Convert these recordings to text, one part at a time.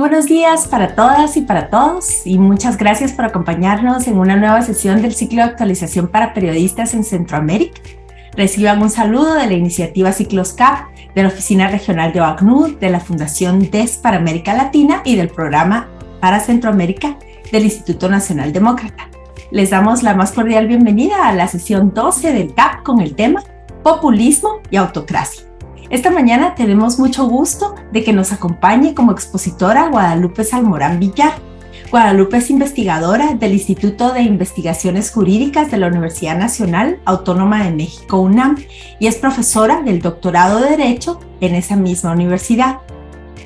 buenos días para todas y para todos y muchas gracias por acompañarnos en una nueva sesión del ciclo de actualización para periodistas en Centroamérica. Reciban un saludo de la iniciativa Ciclos CAP, de la Oficina Regional de OACNUR, de la Fundación DES para América Latina y del Programa para Centroamérica del Instituto Nacional Demócrata. Les damos la más cordial bienvenida a la sesión 12 del CAP con el tema Populismo y Autocracia. Esta mañana tenemos mucho gusto de que nos acompañe como expositora Guadalupe Salmorán Villar. Guadalupe es investigadora del Instituto de Investigaciones Jurídicas de la Universidad Nacional Autónoma de México, UNAM, y es profesora del doctorado de Derecho en esa misma universidad.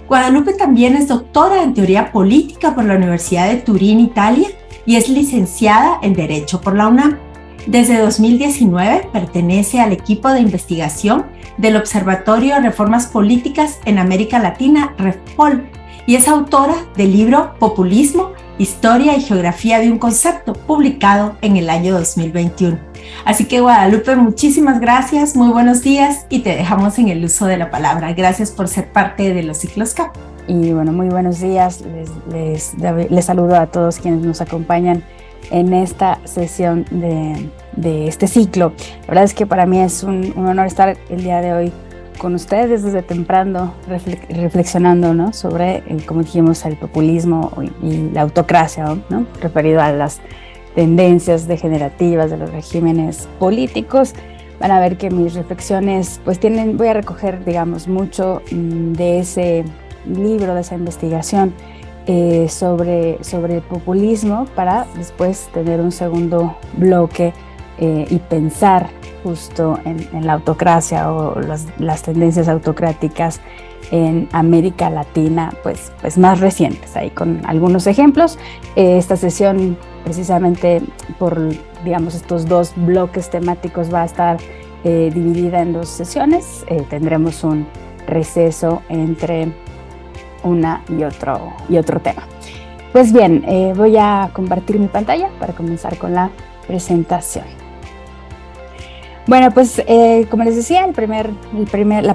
Guadalupe también es doctora en Teoría Política por la Universidad de Turín, Italia, y es licenciada en Derecho por la UNAM. Desde 2019 pertenece al equipo de investigación del Observatorio de Reformas Políticas en América Latina, REFPOL, y es autora del libro Populismo, Historia y Geografía de un Concepto, publicado en el año 2021. Así que Guadalupe, muchísimas gracias, muy buenos días y te dejamos en el uso de la palabra. Gracias por ser parte de los Ciclos CAP. Y bueno, muy buenos días, les saludo a todos quienes nos acompañan en esta sesión de este ciclo. La verdad es que para mí es un honor estar el día de hoy con ustedes desde temprano reflexionando, ¿no?, sobre, como dijimos, el populismo y la autocracia, ¿no?, referido a las tendencias degenerativas de los regímenes políticos. Van a ver que mis reflexiones pues voy a recoger, digamos, mucho de ese libro, de esa investigación sobre el populismo, para después tener un segundo bloque y pensar justo en la autocracia o las tendencias autocráticas en América Latina, pues más recientes, ahí con algunos ejemplos. Esta sesión, precisamente por, digamos, estos dos bloques temáticos, va a estar dividida en dos sesiones. Tendremos un receso entre una y otro tema. Pues bien, voy a compartir mi pantalla para comenzar con la presentación. Bueno, pues como les decía, la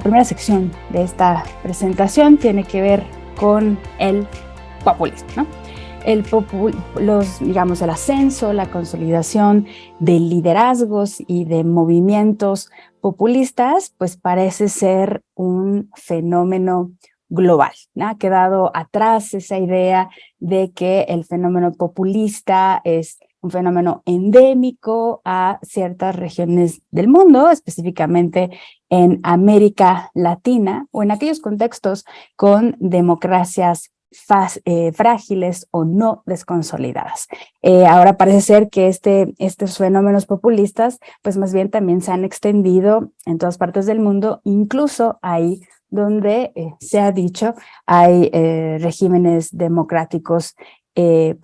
primera sección de esta presentación tiene que ver con el populismo, ¿no? El ascenso, la consolidación de liderazgos y de movimientos populistas, pues parece ser un fenómeno global, ¿no? Ha quedado atrás esa idea de que el fenómeno populista es un fenómeno endémico a ciertas regiones del mundo, específicamente en América Latina o en aquellos contextos con democracias frágiles o no desconsolidadas. Ahora parece ser que estos fenómenos populistas pues más bien también se han extendido en todas partes del mundo, incluso ahí donde se ha dicho hay regímenes democráticos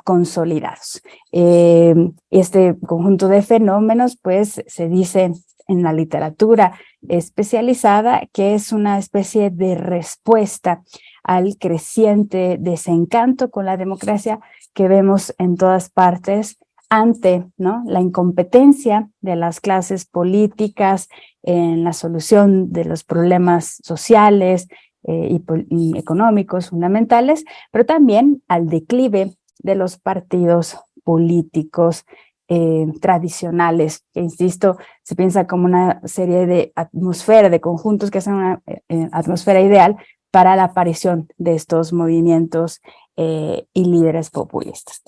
consolidados. Este conjunto de fenómenos pues se dice en la literatura especializada que es una especie de respuesta al creciente desencanto con la democracia que vemos en todas partes ante, ¿no?, la incompetencia de las clases políticas en la solución de los problemas sociales y económicos fundamentales, pero también al declive de los partidos políticos tradicionales, que insisto, se piensa como una serie de atmósfera, de conjuntos que hacen una atmósfera ideal para la aparición de estos movimientos y líderes populistas.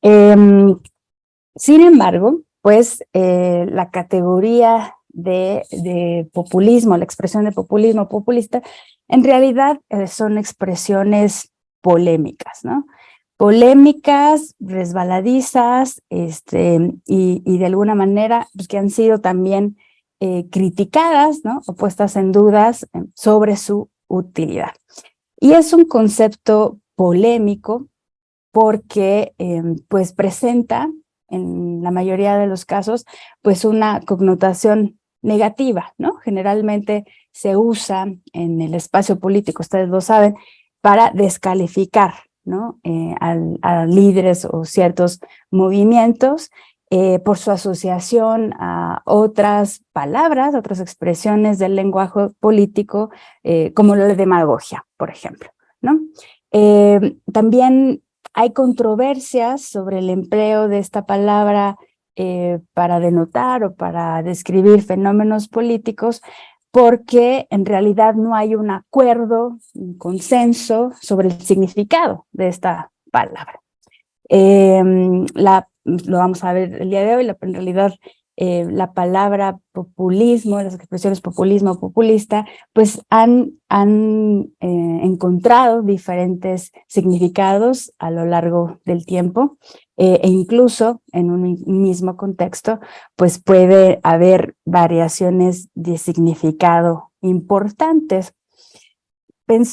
Sin embargo, pues la categoría de populismo, la expresión de populismo populista, en realidad son expresiones polémicas, ¿no? Polémicas, resbaladizas, y de alguna manera pues, que han sido también criticadas, ¿no?, o puestas en dudas sobre su utilidad. Y es un concepto polémico porque pues presenta en la mayoría de los casos pues una connotación negativa, ¿no? Generalmente se usa en el espacio político, ustedes lo saben, para descalificar, ¿no?, a líderes o ciertos movimientos por su asociación a otras palabras, otras expresiones del lenguaje político, como la demagogia, por ejemplo, ¿no? También hay controversias sobre el empleo de esta palabra para denotar o para describir fenómenos políticos, porque en realidad no hay un acuerdo, un consenso sobre el significado de esta palabra. Lo vamos a ver el día de hoy, en realidad la palabra populismo, las expresiones populismo, populista, pues han encontrado diferentes significados a lo largo del tiempo e incluso en un mismo contexto, pues puede haber variaciones de significado importantes.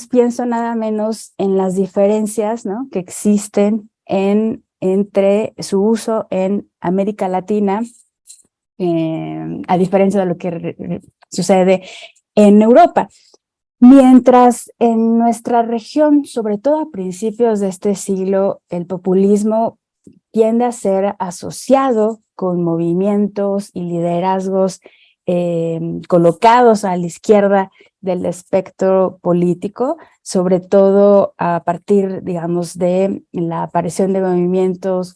Pienso nada menos en las diferencias, ¿no?, que existen entre su uso en América Latina, a diferencia de lo que sucede en Europa. Mientras en nuestra región, sobre todo a principios de este siglo, el populismo tiende a ser asociado con movimientos y liderazgos colocados a la izquierda del espectro político, sobre todo a partir, digamos, de la aparición de movimientos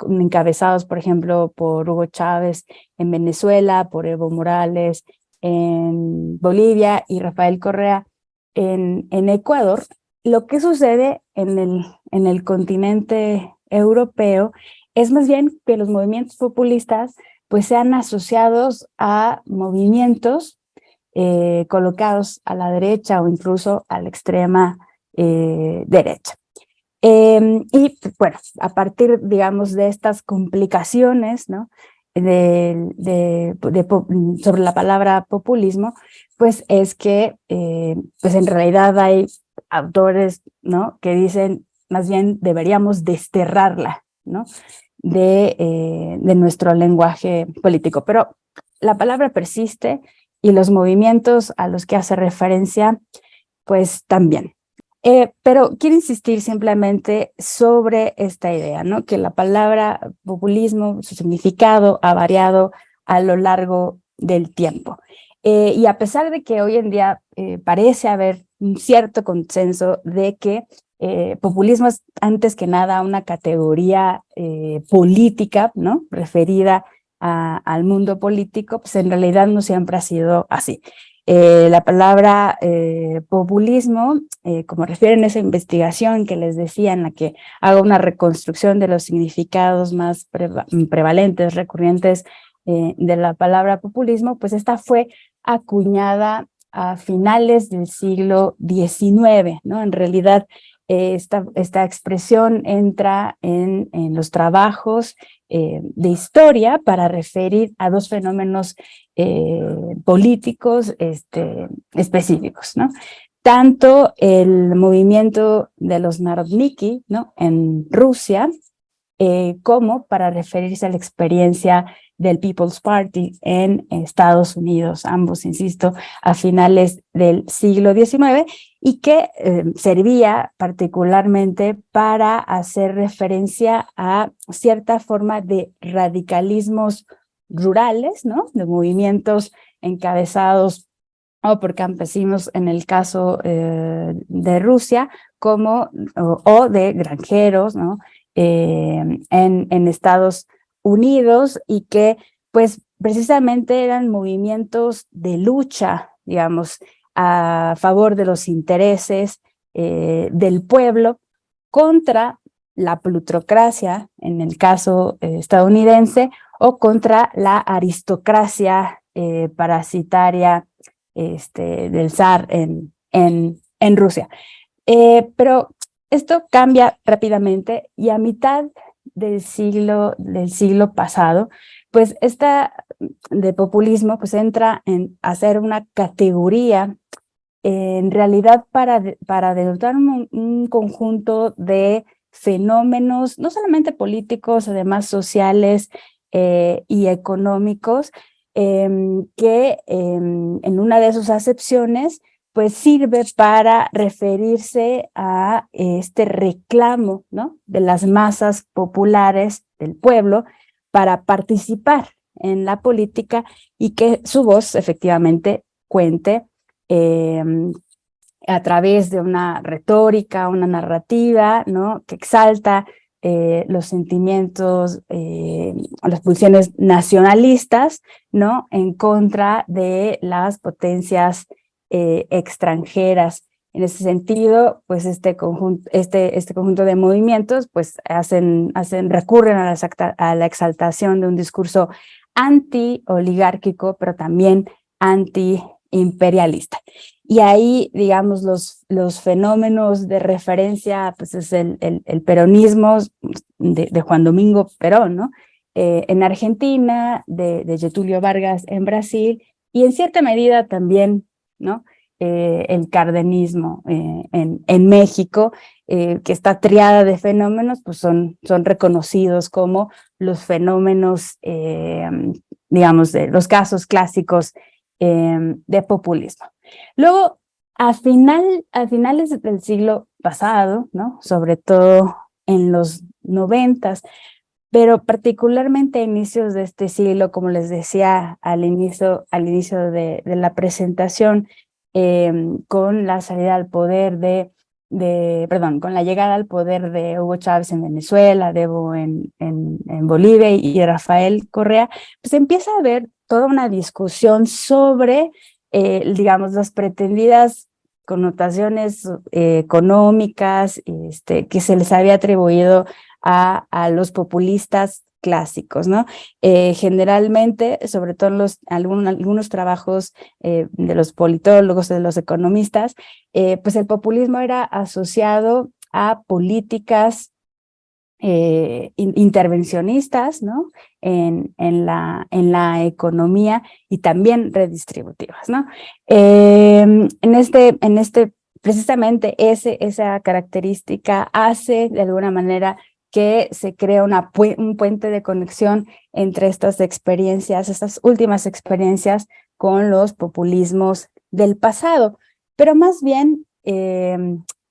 encabezados, por ejemplo, por Hugo Chávez en Venezuela, por Evo Morales en Bolivia y Rafael Correa en Ecuador. Lo que sucede en el continente europeo es más bien que los movimientos populistas pues sean asociados a movimientos colocados a la derecha o incluso a la extrema derecha. Y bueno, a partir, digamos, de estas complicaciones, ¿no?, sobre la palabra populismo, pues es que pues en realidad hay autores, ¿no?, que dicen más bien deberíamos desterrarla, ¿no?, de nuestro lenguaje político. Pero la palabra persiste y los movimientos a los que hace referencia, pues también. Pero quiero insistir simplemente sobre esta idea, ¿no?, que la palabra populismo, su significado ha variado a lo largo del tiempo. Y a pesar de que hoy en día parece haber un cierto consenso de que populismo es antes que nada una categoría política, ¿no?, referida al mundo político, pues en realidad no siempre ha sido así. La palabra populismo, como refieren a esa investigación que les decía, en la que hago una reconstrucción de los significados más prevalentes, recurrentes de la palabra populismo, pues esta fue acuñada a finales del siglo XIX, ¿no? En realidad, esta expresión entra en los trabajos de historia para referir a dos fenómenos políticos específicos, ¿no? Tanto el movimiento de los Narodniki, ¿no?, en Rusia, como para referirse a la experiencia del People's Party en Estados Unidos, ambos, insisto, a finales del siglo XIX, y que servía particularmente para hacer referencia a cierta forma de radicalismos rurales, ¿no?, de movimientos encabezados o por campesinos en el caso de Rusia, como o de granjeros, ¿no?, en Estados Unidos, y que pues precisamente eran movimientos de lucha, digamos, a favor de los intereses del pueblo contra la plutocracia, en el caso estadounidense, o contra la aristocracia parasitaria del zar en Rusia. Pero esto cambia rápidamente, y a mitad del siglo pasado, pues esta de populismo pues entra en hacer una categoría en realidad para denotar un conjunto de fenómenos, no solamente políticos, además sociales y económicos, que en una de sus acepciones pues sirve para referirse a este reclamo, ¿no?, de las masas populares del pueblo para participar en la política y que su voz efectivamente cuente a través de una retórica, una narrativa, ¿no? Que exalta los sentimientos, las pulsiones nacionalistas, ¿no? En contra de las potencias extranjeras. En ese sentido, pues este conjunto de movimientos pues recurren a la exaltación de un discurso anti-oligárquico, pero también anti-imperialista. Y ahí, digamos, los fenómenos de referencia, pues es el peronismo de Juan Domingo Perón, ¿no? En Argentina, de Getúlio Vargas en Brasil, y en cierta medida también, ¿no? El cardenismo en México, que esta triada de fenómenos, pues son reconocidos como los fenómenos, digamos, de los casos clásicos de populismo. Luego, a finales del siglo pasado, ¿no? Sobre todo en los 90s, pero particularmente a inicios de este siglo, como les decía al inicio de la presentación, con la salida al poder con la llegada al poder de Hugo Chávez en Venezuela, de Evo en Bolivia y de Rafael Correa, pues empieza a haber toda una discusión sobre, digamos, las pretendidas connotaciones económicas que se les había atribuido a los populistas clásicos, ¿no? Generalmente, sobre todo en algunos trabajos de los politólogos, de los economistas, pues el populismo era asociado a políticas intervencionistas, ¿no? En la economía y también redistributivas, ¿no? Precisamente esa característica hace de alguna manera que se crea un puente de conexión entre estas últimas experiencias con los populismos del pasado, pero más bien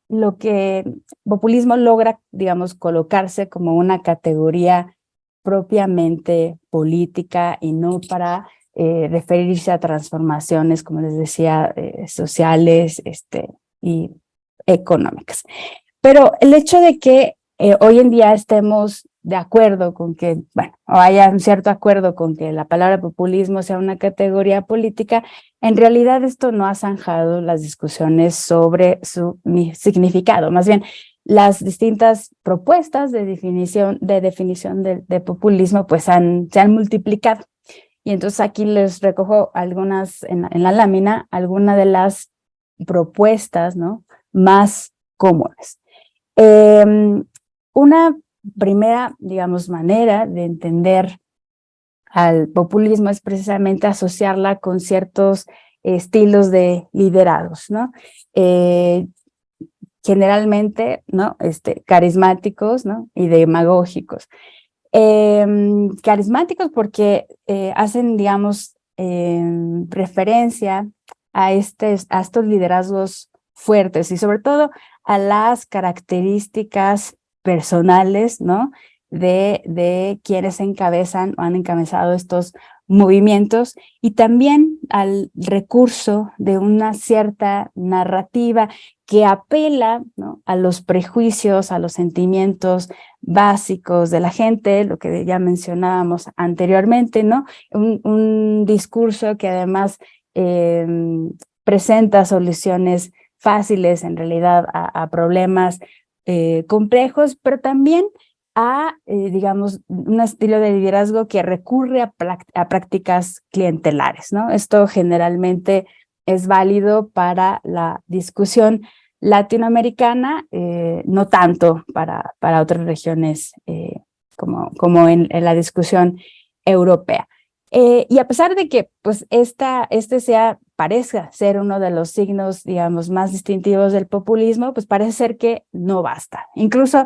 lo que populismo logra, digamos, colocarse como una categoría propiamente política y no para referirse a transformaciones, como les decía, sociales y económicas. Pero el hecho de que hoy en día estemos de acuerdo con que, bueno, o haya un cierto acuerdo con que la palabra populismo sea una categoría política, en realidad esto no ha zanjado las discusiones sobre su significado. Más bien, las distintas propuestas de definición de populismo pues se han multiplicado. Y entonces aquí les recojo algunas, en la lámina, algunas de las propuestas, ¿no? Más comunes. Una primera, digamos, manera de entender al populismo es precisamente asociarla con ciertos estilos de liderazgos, ¿no? Generalmente, ¿no? Carismáticos, ¿no? Y demagógicos. Carismáticos porque hacen, digamos, referencia a estos liderazgos fuertes y sobre todo a las características personales, ¿no? De quienes encabezan o han encabezado estos movimientos y también al recurso de una cierta narrativa que apela, ¿no? A los prejuicios, a los sentimientos básicos de la gente, lo que ya mencionábamos anteriormente, ¿no? Un discurso que además presenta soluciones fáciles en realidad a problemas complejos, pero también digamos, un estilo de liderazgo que recurre a prácticas clientelares, ¿no? Esto generalmente es válido para la discusión latinoamericana, no tanto para otras regiones como en la discusión europea. Y a pesar de que pues parezca ser uno de los signos, digamos, más distintivos del populismo, pues parece ser que no basta. Incluso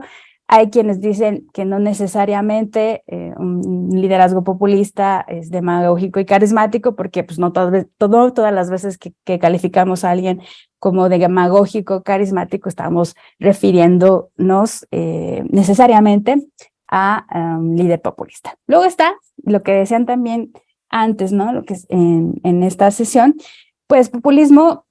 hay quienes dicen que no necesariamente un liderazgo populista es demagógico y carismático, porque pues no todas las veces que calificamos a alguien como demagógico o carismático estamos refiriéndonos necesariamente a un líder populista. Luego está lo que decían también antes, ¿no? Lo que es en esta sesión, pues populismo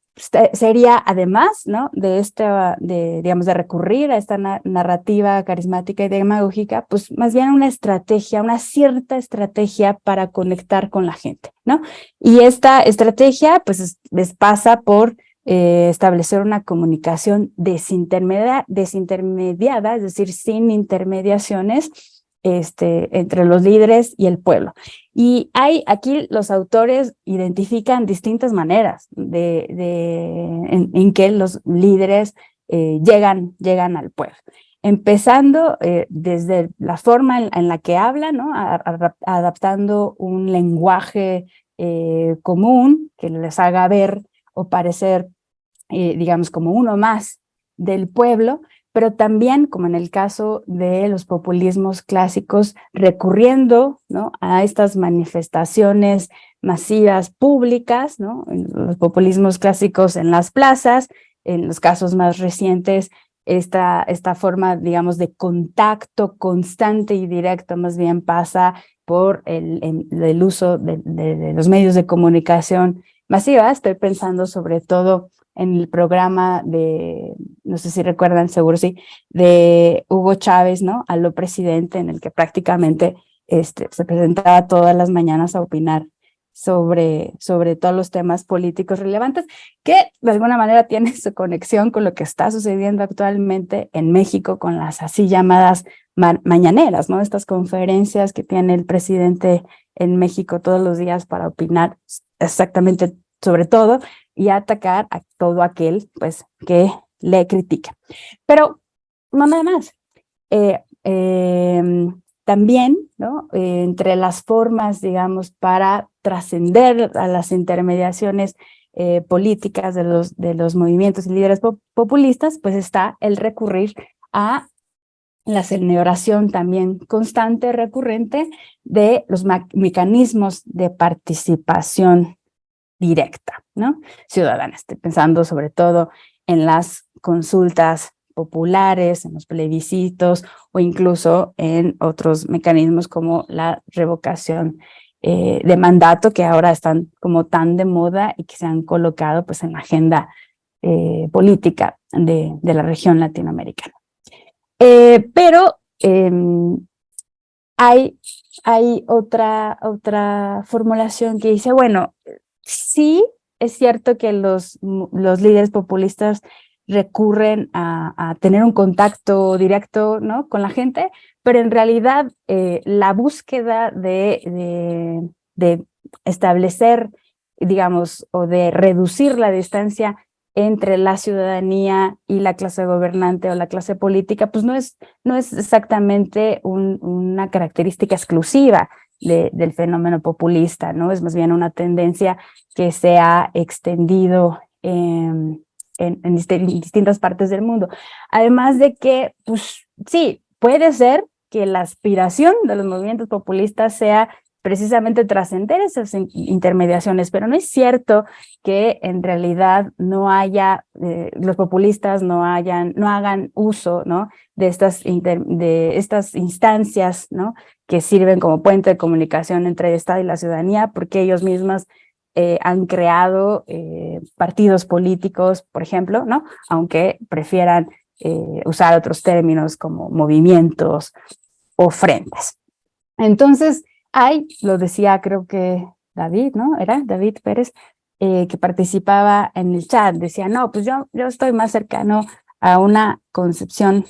sería además, ¿no? Digamos, de recurrir a esta narrativa carismática y demagógica, pues más bien una estrategia, una cierta estrategia para conectar con la gente, ¿no? Y esta estrategia, pues, pasa por establecer una comunicación desintermediada, es decir, sin intermediaciones, entre los líderes y el pueblo. Y aquí los autores identifican distintas maneras en que los líderes llegan al pueblo. Empezando desde la forma en la que hablan, ¿no? Adaptando un lenguaje común que les haga ver o parecer, digamos, como uno más del pueblo, pero también, como en el caso de los populismos clásicos, recurriendo, ¿no? a estas manifestaciones masivas públicas, ¿no? Los populismos clásicos en las plazas, en los casos más recientes, esta forma, digamos, de contacto constante y directo más bien pasa por el uso de los medios de comunicación masiva. Estoy pensando sobre todo en el programa no sé si recuerdan, seguro sí, de Hugo Chávez, ¿no? A lo presidente, en el que prácticamente se presentaba todas las mañanas a opinar sobre todos los temas políticos relevantes, que de alguna manera tiene su conexión con lo que está sucediendo actualmente en México con las así llamadas mañaneras, ¿no? Estas conferencias que tiene el presidente en México todos los días para opinar exactamente sobre todo y atacar a todo aquel, pues, que le critica. Pero no nada más. También, ¿no? Entre las formas, digamos, para trascender a las intermediaciones políticas de los movimientos y líderes populistas, pues está el recurrir a la celebración también constante, recurrente, de los mecanismos de participación directa, ¿no? Ciudadana. Estoy pensando sobre todo en las consultas populares, en los plebiscitos o incluso en otros mecanismos como la revocación de mandato, que ahora están como tan de moda y que se han colocado pues en la agenda política de la región latinoamericana. Pero hay otra formulación que dice, bueno, sí es cierto que los líderes populistas recurren a tener un contacto directo, ¿no? con la gente, pero en realidad la búsqueda de establecer, digamos, o de reducir la distancia entre la ciudadanía y la clase gobernante o la clase política, pues no es exactamente una característica exclusiva del fenómeno populista, ¿no? Es más bien una tendencia que se ha extendido en distintas partes del mundo. Además de que, pues sí, puede ser que la aspiración de los movimientos populistas sea precisamente trascender esas intermediaciones, pero no es cierto que en realidad no haya, los populistas no hagan uso, ¿no? de estas instancias, ¿no? que sirven como puente de comunicación entre el Estado y la ciudadanía, porque ellos mismos han creado partidos políticos, por ejemplo, ¿no? aunque prefieran usar otros términos como movimientos o frentes. Entonces, lo decía creo que David, ¿no? Era David Pérez, que participaba en el chat, decía, no, pues yo estoy más cercano a una concepción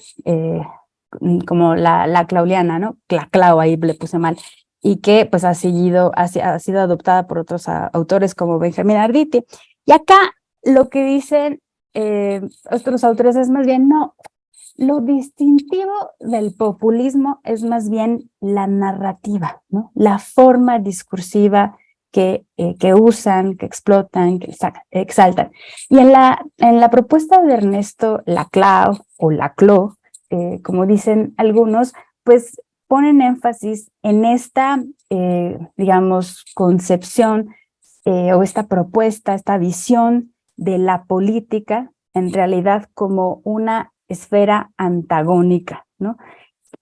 como la clauliana, ¿no? La Clau, ahí le puse mal, y que pues ha sido adoptada por otros autores como Benjamín Arditi. Y acá lo que dicen otros autores es más bien, no, lo distintivo del populismo es más bien la narrativa, ¿no? La forma discursiva que usan, que explotan, que exaltan. Y en la propuesta de Ernesto Laclau o Laclau, como dicen algunos, pues ponen énfasis en esta, digamos, concepción o esta propuesta, esta visión de la política, en realidad como una esfera antagónica, ¿no?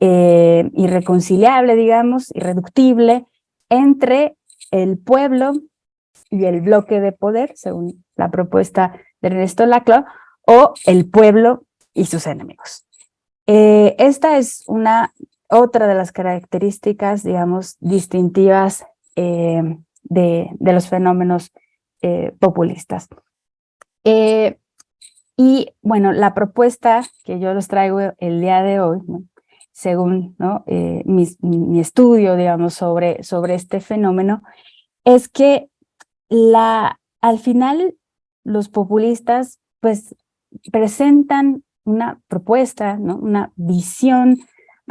Irreconciliable, digamos, irreductible entre el pueblo y el bloque de poder, según la propuesta de Ernesto Laclau, o El pueblo y sus enemigos. Esta es otra de las características, digamos, distintivas de los fenómenos populistas. Y bueno, la propuesta que yo les traigo el día de hoy, ¿no?, según, ¿no?, mi estudio, digamos, sobre este fenómeno, es que al final los populistas pues presentan una propuesta, ¿no?, una visión,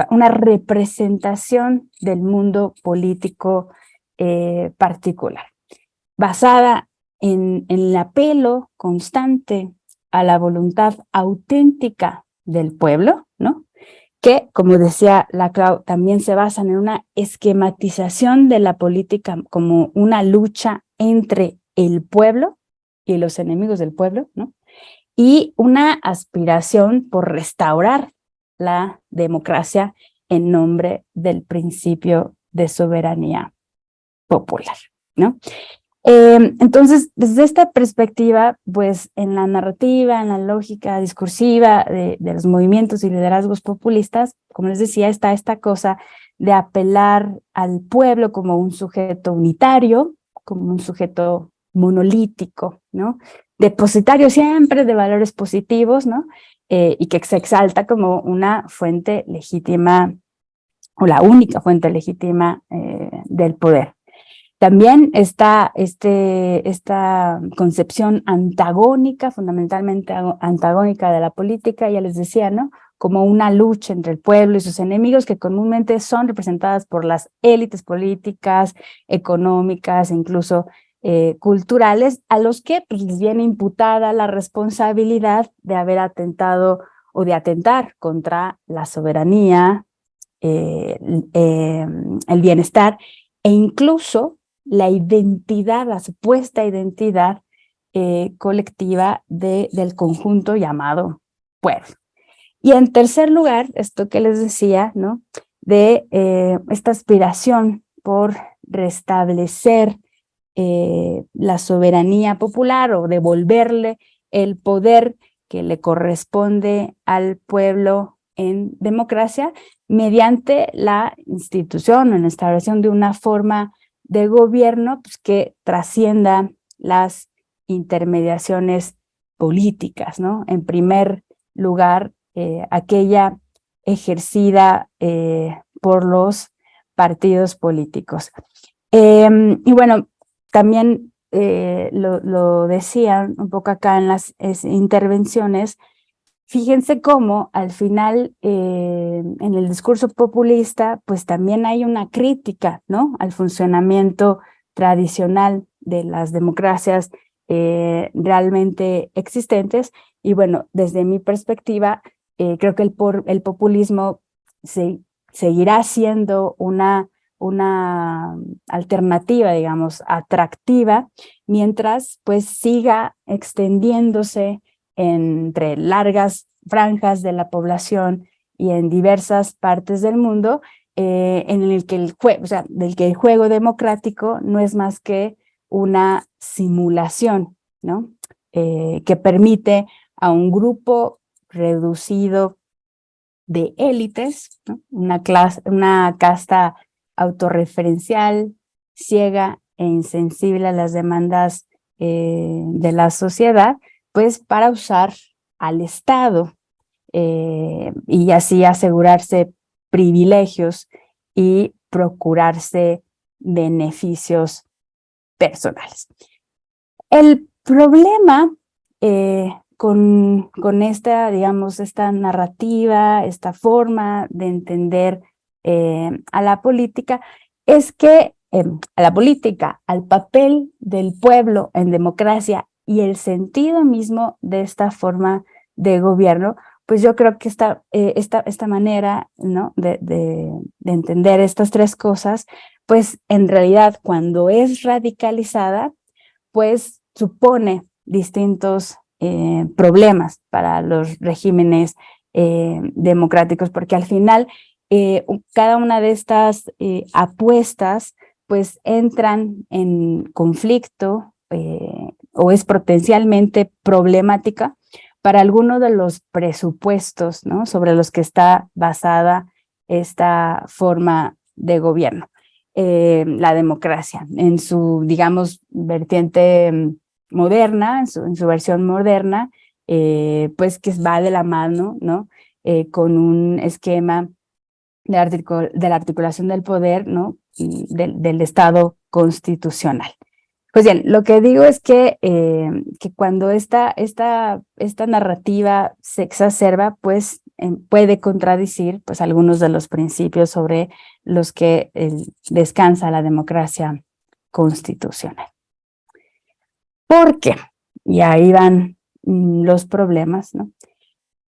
una representación del mundo político particular, basada en el apelo constante a la voluntad auténtica del pueblo, ¿no?, que, como decía Laclau, también se basan en una esquematización de la política como una lucha entre el pueblo y los enemigos del pueblo, ¿no?, y una aspiración por restaurar la democracia en nombre del principio de soberanía popular, ¿no? Entonces, desde esta perspectiva, pues en la narrativa, en la lógica discursiva de los movimientos y liderazgos populistas, como les decía, está esta cosa de apelar al pueblo como un sujeto unitario, como un sujeto monolítico, ¿no?, depositario siempre de valores positivos, ¿no?, y que se exalta como una fuente legítima o la única fuente legítima del poder. También está esta concepción antagónica, fundamentalmente antagónica de la política, ya les decía, ¿no?, como una lucha entre el pueblo y sus enemigos, que comúnmente son representadas por las élites políticas, económicas e incluso culturales, a los que pues, les viene imputada la responsabilidad de haber atentado o de atentar contra la soberanía, el bienestar e incluso la identidad, la supuesta identidad colectiva del conjunto llamado pueblo. Y en tercer lugar, esto que les decía, ¿no?, de esta aspiración por restablecer la soberanía popular o devolverle el poder que le corresponde al pueblo en democracia mediante la institución o en la instauración de una forma de gobierno pues, que trascienda las intermediaciones políticas, ¿no? En primer lugar, aquella ejercida por los partidos políticos. Y bueno, también lo decían un poco acá en las intervenciones. Fíjense cómo al final en el discurso populista pues también hay una crítica, ¿no?, al funcionamiento tradicional de las democracias realmente existentes. Y bueno, desde mi perspectiva, creo que el populismo seguirá siendo una alternativa, digamos, atractiva, mientras pues siga extendiéndose entre largas franjas de la población y en diversas partes del mundo, en el que del que el juego democrático no es más que una simulación, ¿no?, que permite a un grupo reducido de élites, ¿no?, una casta autorreferencial, ciega e insensible a las demandas de la sociedad, pues para usar al Estado y así asegurarse privilegios y procurarse beneficios personales. El problema con esta, digamos, esta narrativa, esta forma de entender a la política, es que a la política, al papel del pueblo en democracia y el sentido mismo de esta forma de gobierno, pues yo creo que esta manera, ¿no?, de entender estas tres cosas, pues en realidad cuando es radicalizada, pues supone distintos problemas para los regímenes democráticos, porque al final cada una de estas apuestas pues entran en conflicto o es potencialmente problemática para alguno de los presupuestos, ¿no?, sobre los que está basada esta forma de gobierno. La democracia, en su, digamos, vertiente moderna, en su versión moderna, pues que va de la mano, ¿no?, con un esquema de la articulación del poder, ¿no?, del Estado constitucional. Pues bien, lo que digo es que cuando esta narrativa se exacerba, pues puede contradecir pues algunos de los principios sobre los que descansa la democracia constitucional. ¿Por qué? Y ahí van los problemas, ¿no?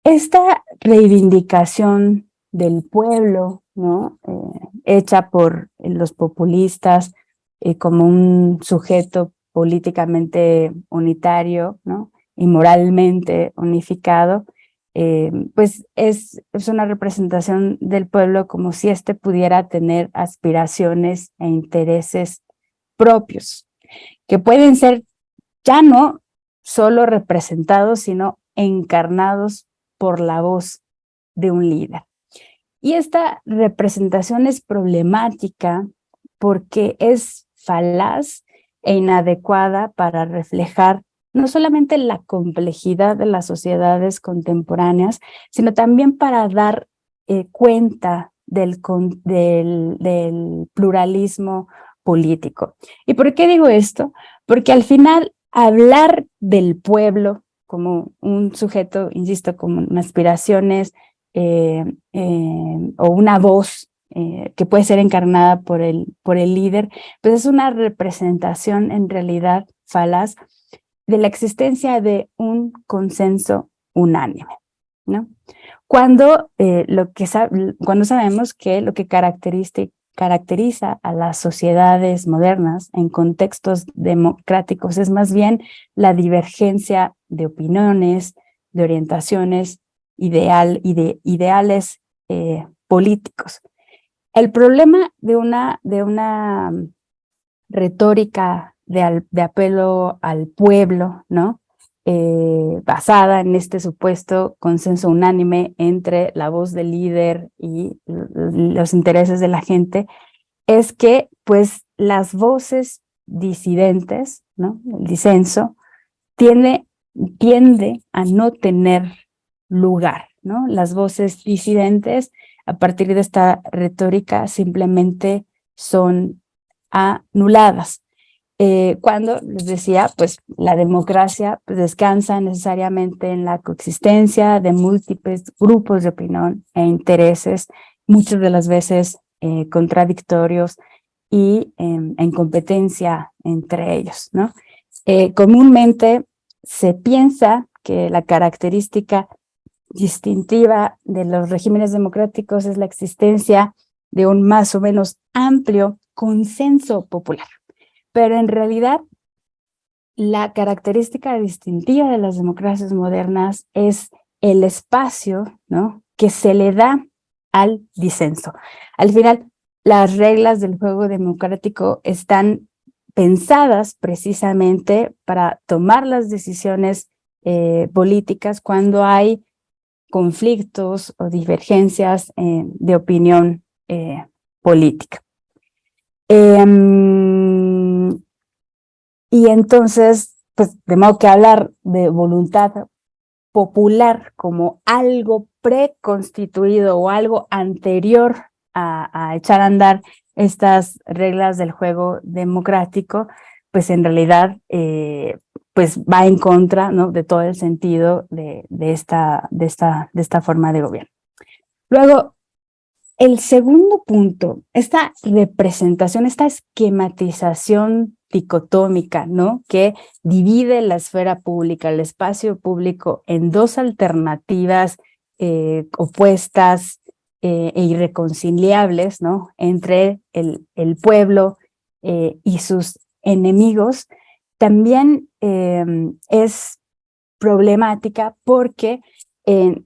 Esta reivindicación del pueblo, ¿no?, hecha por los populistas como un sujeto políticamente unitario, ¿no?, y moralmente unificado, pues es una representación del pueblo como si éste pudiera tener aspiraciones e intereses propios, que pueden ser ya no solo representados, sino encarnados por la voz de un líder. Y esta representación es problemática porque es falaz e inadecuada para reflejar no solamente la complejidad de las sociedades contemporáneas, sino también para dar cuenta del pluralismo político. ¿Y por qué digo esto? Porque al final hablar del pueblo como un sujeto, insisto, como aspiraciones o una voz que puede ser encarnada por el líder, pues es una representación en realidad falaz de la existencia de un consenso unánime, ¿no? Cuando sabemos que lo que caracteriza a las sociedades modernas en contextos democráticos es más bien la divergencia de opiniones, de orientaciones, y de ideales políticos. El problema de una retórica de apelo al pueblo, ¿no?, basada en este supuesto consenso unánime entre la voz del líder y los intereses de la gente, es que pues las voces disidentes, ¿no?, el disenso, tiende a no tener lugar, ¿no? Las voces disidentes a partir de esta retórica simplemente son anuladas. Cuando les decía, pues la democracia pues, descansa necesariamente en la coexistencia de múltiples grupos de opinión e intereses, muchas de las veces contradictorios y en competencia entre ellos, ¿no? Comúnmente se piensa que la característica distintiva de los regímenes democráticos es la existencia de un más o menos amplio consenso popular. Pero en realidad, la característica distintiva de las democracias modernas es el espacio, ¿no?, que se le da al disenso. Al final, las reglas del juego democrático están pensadas precisamente para tomar las decisiones políticas cuando hay conflictos o divergencias de opinión política. Y entonces, pues de modo que hablar de voluntad popular como algo preconstituido o algo anterior a echar a andar estas reglas del juego democrático, pues en realidad pues va en contra, ¿no?, de todo el sentido de esta forma de gobierno. Luego, el segundo punto, esta representación, esta esquematización dicotómica, ¿no?, que divide la esfera pública, el espacio público, en dos alternativas opuestas e irreconciliables, ¿no?, entre el pueblo y sus enemigos, también es problemática porque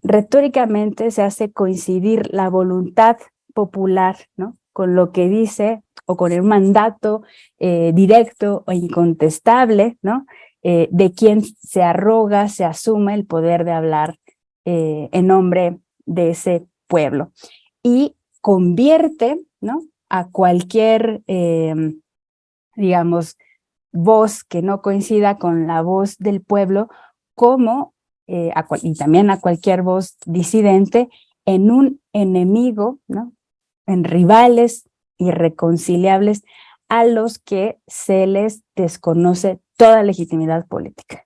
retóricamente se hace coincidir la voluntad popular, ¿no?, con lo que dice o con el mandato directo o incontestable, ¿no?, de quien se arroga, se asume el poder de hablar en nombre de ese pueblo y convierte, ¿no?, a cualquier, digamos, voz que no coincida con la voz del pueblo como, y también a cualquier voz disidente, en un enemigo, ¿no?, en rivales irreconciliables a los que se les desconoce toda legitimidad política.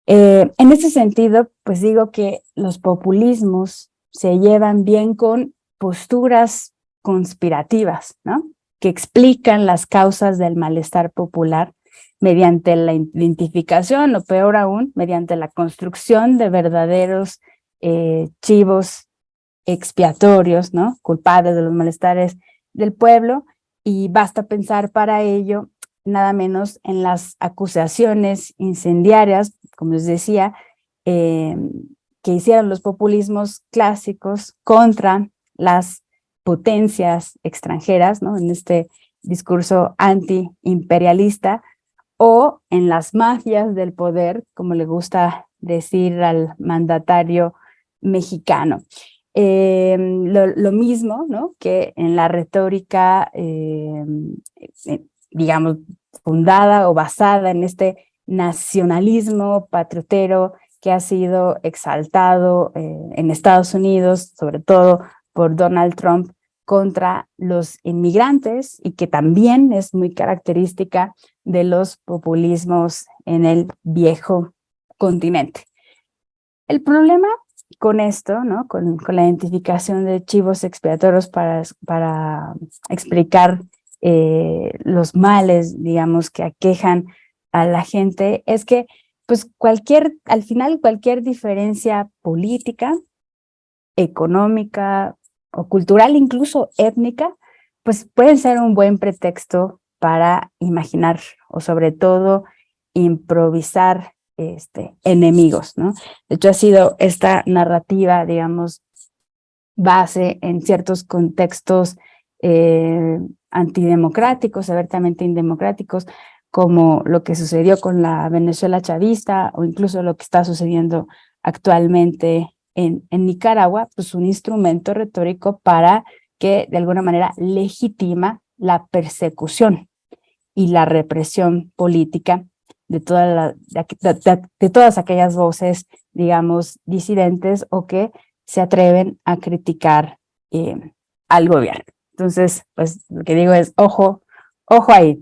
En ese sentido, pues digo que los populismos se llevan bien con posturas conspirativas, ¿no?, que explican las causas del malestar popular mediante la identificación, o peor aún, mediante la construcción de verdaderos chivos expiatorios, ¿no?, culpables de los malestares del pueblo, y basta pensar para ello nada menos en las acusaciones incendiarias, como les decía, que hicieron los populismos clásicos contra las potencias extranjeras, ¿no?, en este discurso antiimperialista, o en las mafias del poder, como le gusta decir al mandatario mexicano. Lo mismo, ¿no?, que en la retórica, digamos, fundada o basada en este nacionalismo patriotero que ha sido exaltado en Estados Unidos, sobre todo por Donald Trump, contra los inmigrantes, y que también es muy característica de los populismos en el viejo continente. El problema con esto, ¿no?, con la identificación de chivos expiatorios para explicar los males, digamos, que aquejan a la gente, es que pues al final cualquier diferencia política, económica o cultural, incluso étnica, pues pueden ser un buen pretexto para imaginar o sobre todo improvisar enemigos, ¿no? De hecho, ha sido esta narrativa, digamos, base en ciertos contextos antidemocráticos, abiertamente indemocráticos, como lo que sucedió con la Venezuela chavista o incluso lo que está sucediendo actualmente en Nicaragua, pues un instrumento retórico para que de alguna manera legitima la persecución y la represión política de todas aquellas voces, digamos, disidentes o que se atreven a criticar al gobierno. Entonces, pues lo que digo es, ojo ahí.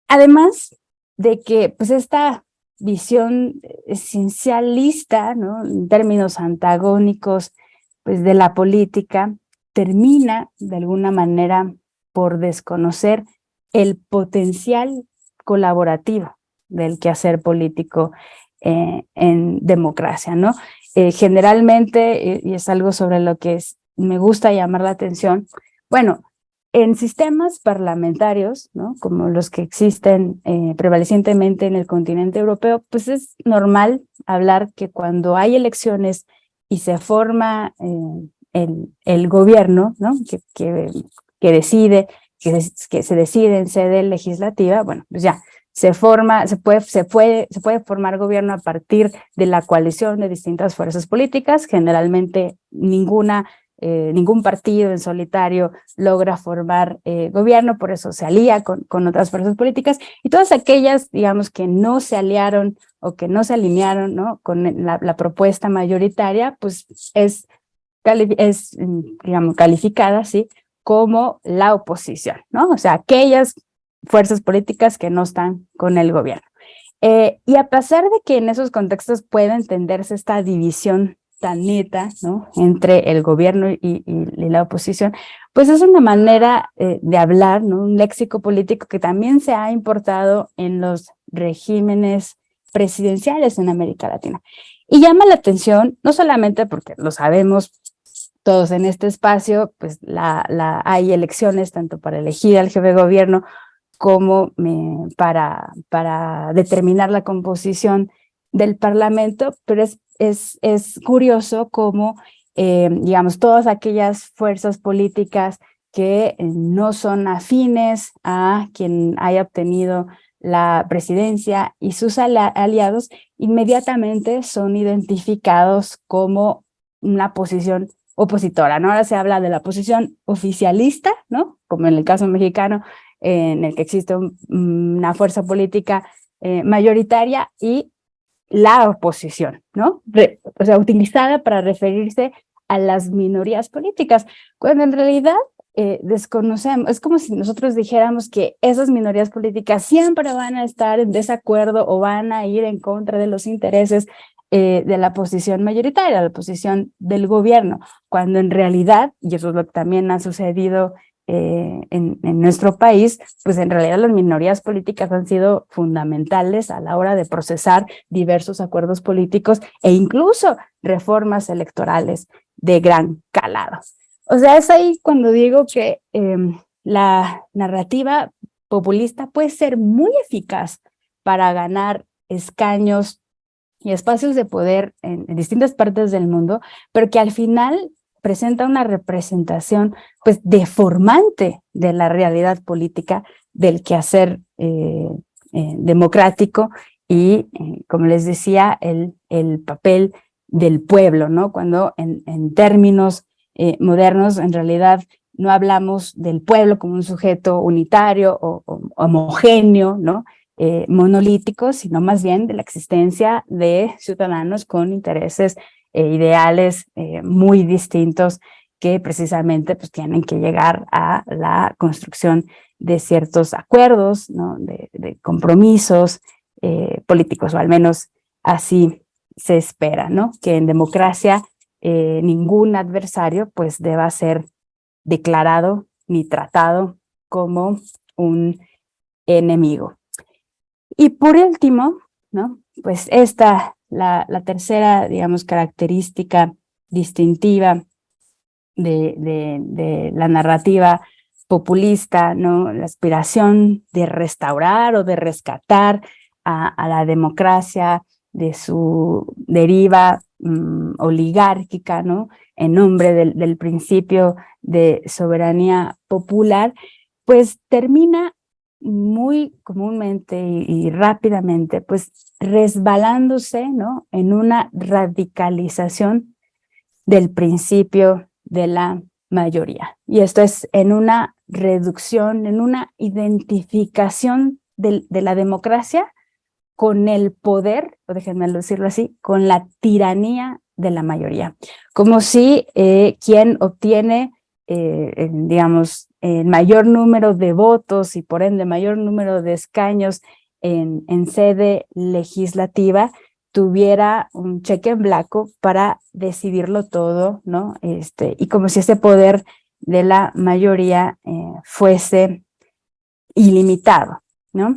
Además de que, pues esta visión esencialista, ¿no?, en términos antagónicos, pues de la política, termina de alguna manera por desconocer el potencial colaborativo del quehacer político en democracia, ¿no? Generalmente, y es algo sobre lo que me gusta llamar la atención, bueno, en sistemas parlamentarios, ¿no?, como los que existen prevalecientemente en el continente europeo, pues es normal hablar que cuando hay elecciones y se forma el gobierno, ¿no?, que decide, que se decide en sede legislativa, bueno, pues ya se puede formar gobierno a partir de la coalición de distintas fuerzas políticas. Generalmente ningún partido en solitario logra formar gobierno, por eso se alía con otras fuerzas políticas, y todas aquellas, digamos, que no se aliaron o que no se alinearon, ¿no?, con la propuesta mayoritaria, pues es digamos, calificada, ¿sí?, como la oposición, ¿no? O sea, aquellas fuerzas políticas que no están con el gobierno. Y a pesar de que en esos contextos puede entenderse esta división tan neta, ¿no?, entre el gobierno y la oposición, pues es una manera de hablar, ¿no?, un léxico político que también se ha importado en los regímenes presidenciales en América Latina. Y llama la atención, no solamente porque lo sabemos todos en este espacio, pues hay elecciones tanto para elegir al jefe de gobierno como para determinar la composición del Parlamento, pero es curioso cómo, digamos, todas aquellas fuerzas políticas que no son afines a quien haya obtenido la presidencia y sus aliados, inmediatamente son identificados como una posición opositora, ¿no? Ahora se habla de la posición oficialista, ¿no? Como en el caso mexicano, en el que existe una fuerza política mayoritaria, y la oposición, ¿no? O sea, utilizada para referirse a las minorías políticas, cuando en realidad desconocemos, es como si nosotros dijéramos que esas minorías políticas siempre van a estar en desacuerdo o van a ir en contra de los intereses de la posición mayoritaria, la posición del gobierno, cuando en realidad, y eso es lo que también ha sucedido en nuestro país, pues en realidad las minorías políticas han sido fundamentales a la hora de procesar diversos acuerdos políticos e incluso reformas electorales de gran calado. O sea, es ahí cuando digo que la narrativa populista puede ser muy eficaz para ganar escaños y espacios de poder en distintas partes del mundo, pero que al final presenta una representación pues deformante de la realidad política, del quehacer democrático y, como les decía, el papel del pueblo, ¿no? Cuando en términos modernos en realidad no hablamos del pueblo como un sujeto unitario o homogéneo, ¿no? Monolíticos, sino más bien de la existencia de ciudadanos con intereses ideales muy distintos, que precisamente pues tienen que llegar a la construcción de ciertos acuerdos, ¿no? de compromisos políticos, o al menos así se espera, ¿no? Que en democracia ningún adversario pues deba ser declarado ni tratado como un enemigo. Y por último, ¿no? Pues la tercera, digamos, característica distintiva de la narrativa populista, ¿no? La aspiración de restaurar o de rescatar a la democracia de su deriva oligárquica, ¿no? En nombre del principio de soberanía popular, pues termina muy comúnmente y rápidamente, pues resbalándose, ¿no? En una radicalización del principio de la mayoría. Y esto es en una reducción, en una identificación de la democracia con el poder, o déjenme decirlo así, con la tiranía de la mayoría. Como si quien obtiene, digamos, el mayor número de votos y por ende mayor número de escaños en sede legislativa tuviera un cheque en blanco para decidirlo todo, ¿no? Y como si ese poder de la mayoría fuese ilimitado, ¿no?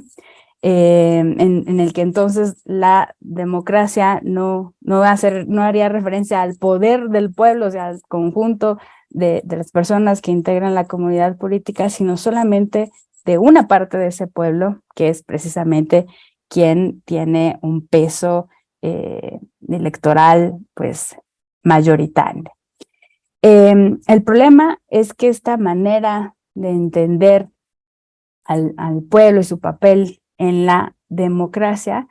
En el que entonces la democracia no haría referencia al poder del pueblo, o sea, al conjunto de las personas que integran la comunidad política, sino solamente de una parte de ese pueblo, que es precisamente quien tiene un peso electoral, pues, mayoritario. El problema es que esta manera de entender al pueblo y su papel en la democracia,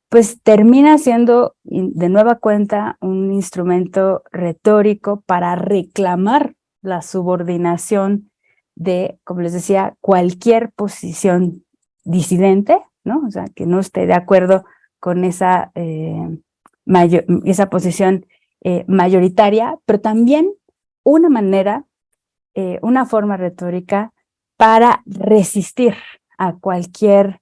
pues termina siendo de nueva cuenta un instrumento retórico para reclamar la subordinación de, como les decía, cualquier posición disidente, ¿no? O sea, que no esté de acuerdo con esa posición mayoritaria, pero también una manera, una forma retórica para resistir a cualquier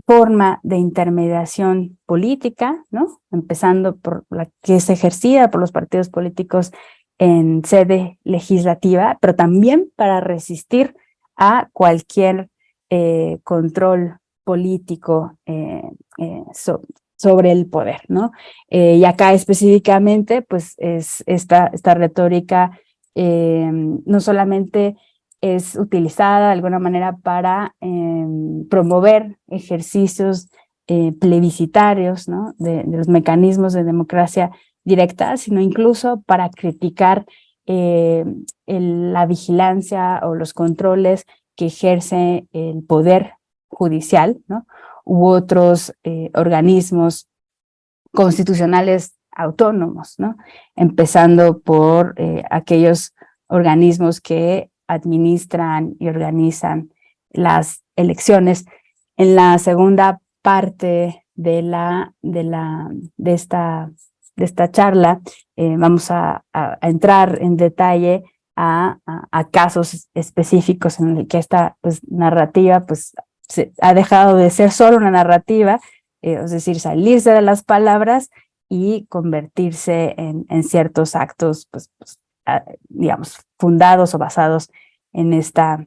forma de intermediación política, ¿no? Empezando por la que es ejercida por los partidos políticos en sede legislativa, pero también para resistir a cualquier control político sobre el poder, ¿no? Y acá específicamente, pues es esta retórica no solamente es utilizada de alguna manera para promover ejercicios plebiscitarios, ¿no? de los mecanismos de democracia directa, sino incluso para criticar la vigilancia o los controles que ejerce el poder judicial, ¿no? U otros organismos constitucionales autónomos, ¿no? Empezando por aquellos organismos que administran y organizan las elecciones. En la segunda parte de esta charla vamos a entrar en detalle a casos específicos en el que esta pues, narrativa pues, ha dejado de ser solo una narrativa, es decir, salirse de las palabras y convertirse en ciertos actos, pues, digamos, fundados o basados en esta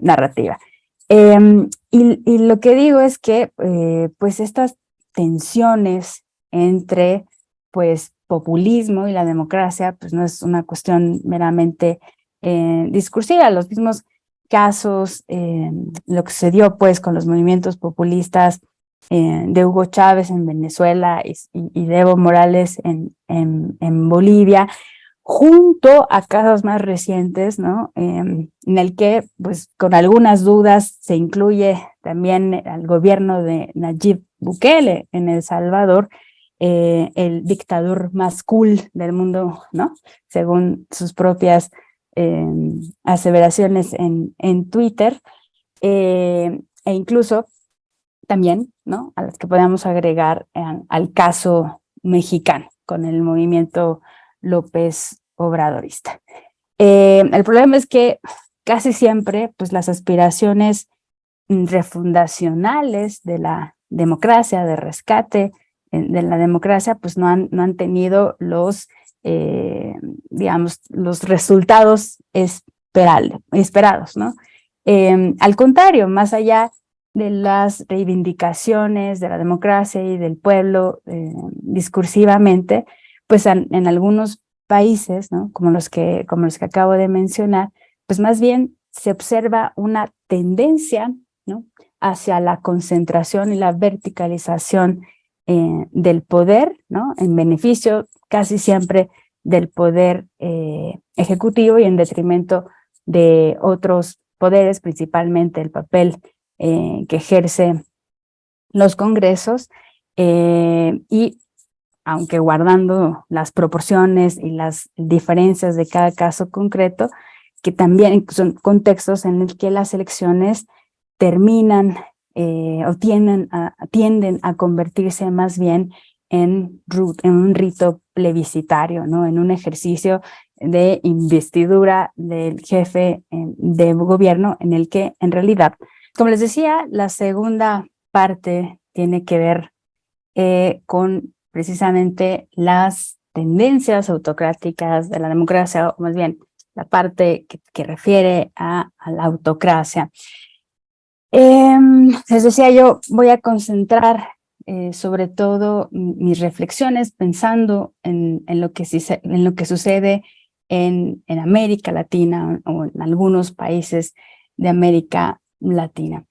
narrativa. Y lo que digo es que, pues, estas tensiones entre, pues, populismo y la democracia, pues, no es una cuestión meramente discursiva. Los mismos casos, lo que sucedió, pues, con los movimientos populistas de Hugo Chávez en Venezuela y de Evo Morales en Bolivia, junto a casos más recientes, ¿no? En el que, pues, con algunas dudas se incluye también al gobierno de Nayib Bukele en El Salvador, el dictador más cool del mundo, ¿no? Según sus propias aseveraciones en Twitter, e incluso también, ¿no? A las que podemos agregar al caso mexicano con el movimiento López Obradorista. El problema es que casi siempre, pues, las aspiraciones refundacionales de la democracia, de rescate de la democracia, pues no han tenido digamos, los resultados esperados, ¿no? Al contrario, más allá de las reivindicaciones de la democracia y del pueblo discursivamente, pues en algunos países, ¿no? como los que acabo de mencionar, pues más bien se observa una tendencia, ¿no? hacia la concentración y la verticalización del poder, ¿no? en beneficio casi siempre del poder ejecutivo y en detrimento de otros poderes, principalmente el papel que ejerce los congresos, y aunque guardando las proporciones y las diferencias de cada caso concreto, que también son contextos en el que las elecciones terminan o tienden a convertirse más bien en un rito plebiscitario, ¿no? En un ejercicio de investidura del jefe de gobierno, en el que en realidad, como les decía, la segunda parte tiene que ver con precisamente las tendencias autocráticas de la democracia, o más bien la parte que refiere a la autocracia. Les decía, yo voy a concentrar sobre todo mis reflexiones pensando en lo que sucede en América Latina o en algunos países de América Latina.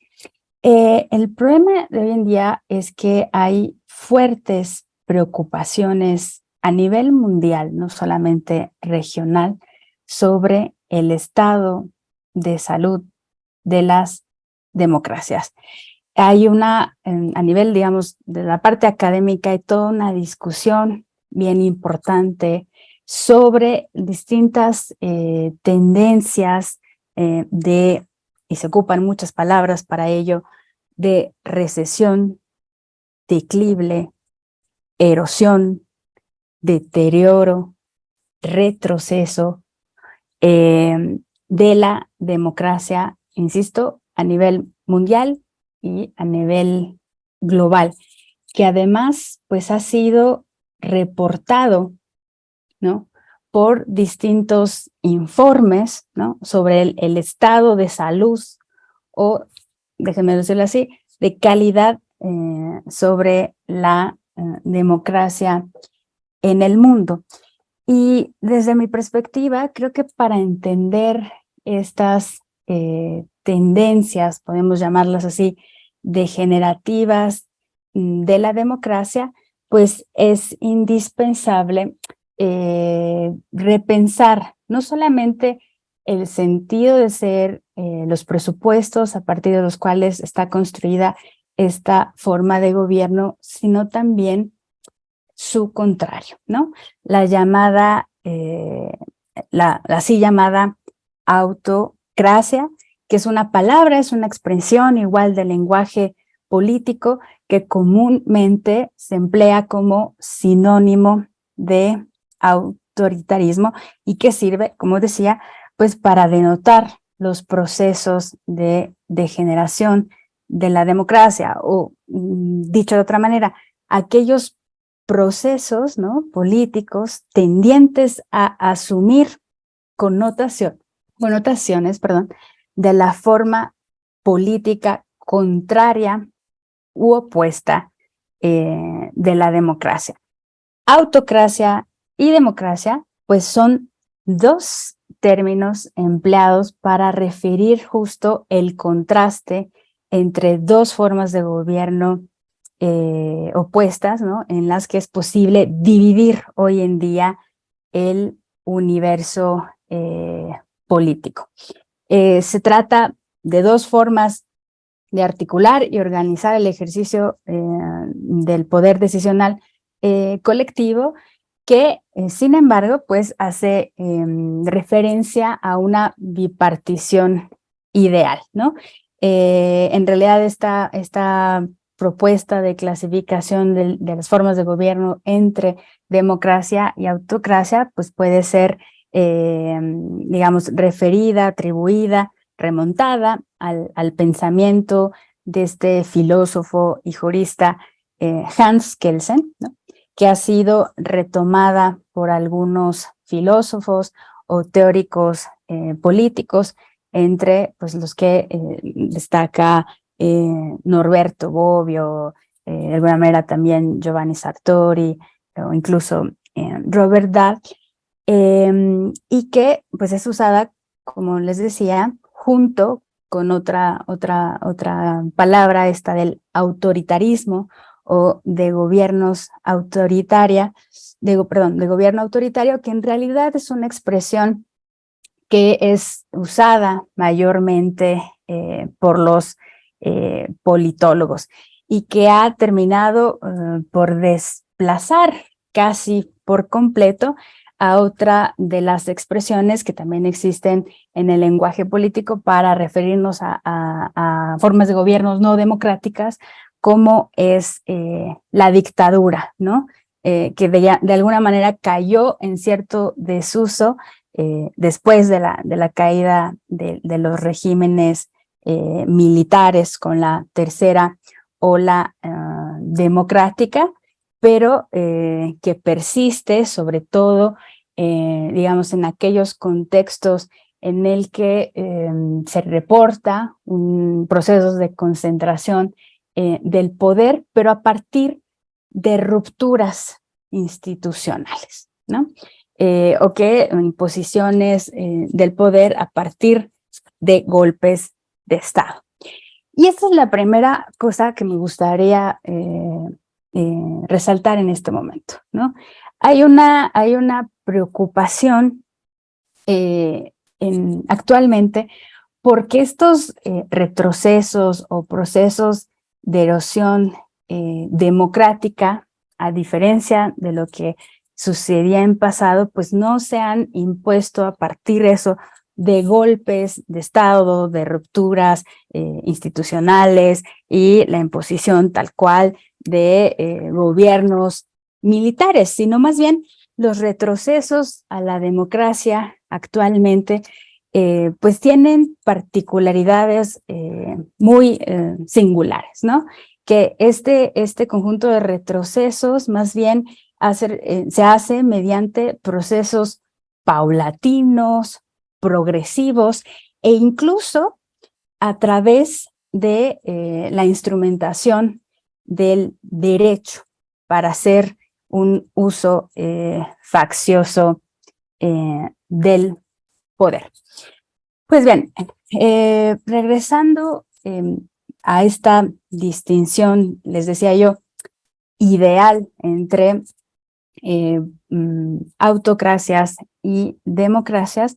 El problema de hoy en día es que hay fuertes preocupaciones a nivel mundial, no solamente regional, sobre el estado de salud de las democracias. Hay a nivel, digamos, de la parte académica, hay toda una discusión bien importante sobre distintas tendencias y se ocupan muchas palabras para ello, de recesión, declive, erosión, deterioro, retroceso de la democracia, insisto, a nivel mundial y a nivel global, que además pues ha sido reportado, ¿no? por distintos informes, ¿no? sobre el estado de salud o, déjenme decirlo así, de calidad sobre la democracia en el mundo. Y desde mi perspectiva, creo que para entender estas tendencias, podemos llamarlas así, degenerativas de la democracia, pues es indispensable repensar no solamente el sentido de ser, los presupuestos a partir de los cuales está construida esta forma de gobierno, sino también su contrario, ¿no? La llamada, la así llamada autocracia, que es una palabra, es una expresión igual del lenguaje político que comúnmente se emplea como sinónimo de autoritarismo y que sirve, como decía, pues para denotar los procesos de degeneración de la democracia o, dicho de otra manera, aquellos procesos, ¿no?, políticos tendientes a asumir connotaciones, perdón, de la forma política contraria u opuesta de la democracia. Autocracia y democracia, pues son dos términos empleados para referir justo el contraste entre dos formas de gobierno opuestas, ¿no?, en las que es posible dividir hoy en día el universo político. Se trata de dos formas de articular y organizar el ejercicio del poder decisional colectivo que, sin embargo, pues hace referencia a una bipartición ideal, ¿no? En realidad esta propuesta de clasificación de las formas de gobierno entre democracia y autocracia, pues puede ser, digamos, referida, atribuida, remontada al pensamiento de este filósofo y jurista Hans Kelsen, ¿no?, que ha sido retomada por algunos filósofos o teóricos políticos, entre pues, los que destaca Norberto Bobbio, de alguna manera también Giovanni Sartori, o incluso Robert Dahl, y que pues es usada, como les decía, junto con otra palabra, esta del autoritarismo o de gobiernos autoritaria, de gobierno autoritario, que en realidad es una expresión que es usada mayormente por los politólogos y que ha terminado por desplazar casi por completo a otra de las expresiones que también existen en el lenguaje político para referirnos a formas de gobiernos no democráticas, como es la dictadura, ¿no? Que de alguna manera cayó en cierto desuso después de la caída de los regímenes militares con la tercera ola democrática, pero que persiste sobre todo, digamos, en aquellos contextos en el que se reporta un proceso de concentración del poder, pero a partir de rupturas institucionales, ¿no? O que imposiciones del poder a partir de golpes de Estado. Y esta es la primera cosa que me gustaría resaltar en este momento, ¿no? Hay una preocupación actualmente porque estos retrocesos o procesos de erosión democrática, a diferencia de lo que sucedía en pasado, pues no se han impuesto a partir de eso, de golpes de Estado, de rupturas institucionales y la imposición tal cual de gobiernos militares, sino más bien los retrocesos a la democracia actualmente pues tienen particularidades muy singulares, ¿no? Que este conjunto de retrocesos más bien se hace mediante procesos paulatinos, progresivos e incluso a través de la instrumentación del derecho para hacer un uso faccioso del poder. Pues bien, regresando a esta distinción, les decía yo, ideal entre autocracias y democracias,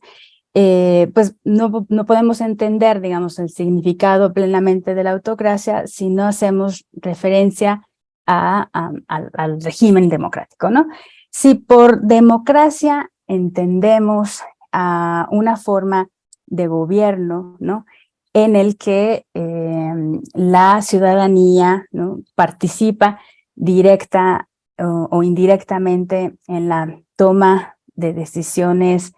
pues no podemos entender, digamos, el significado plenamente de la autocracia si no hacemos referencia al régimen democrático, ¿no? Si por democracia entendemos a una forma de gobierno, ¿no? En el que la ciudadanía, ¿no? Participa directa o indirectamente en la toma de decisiones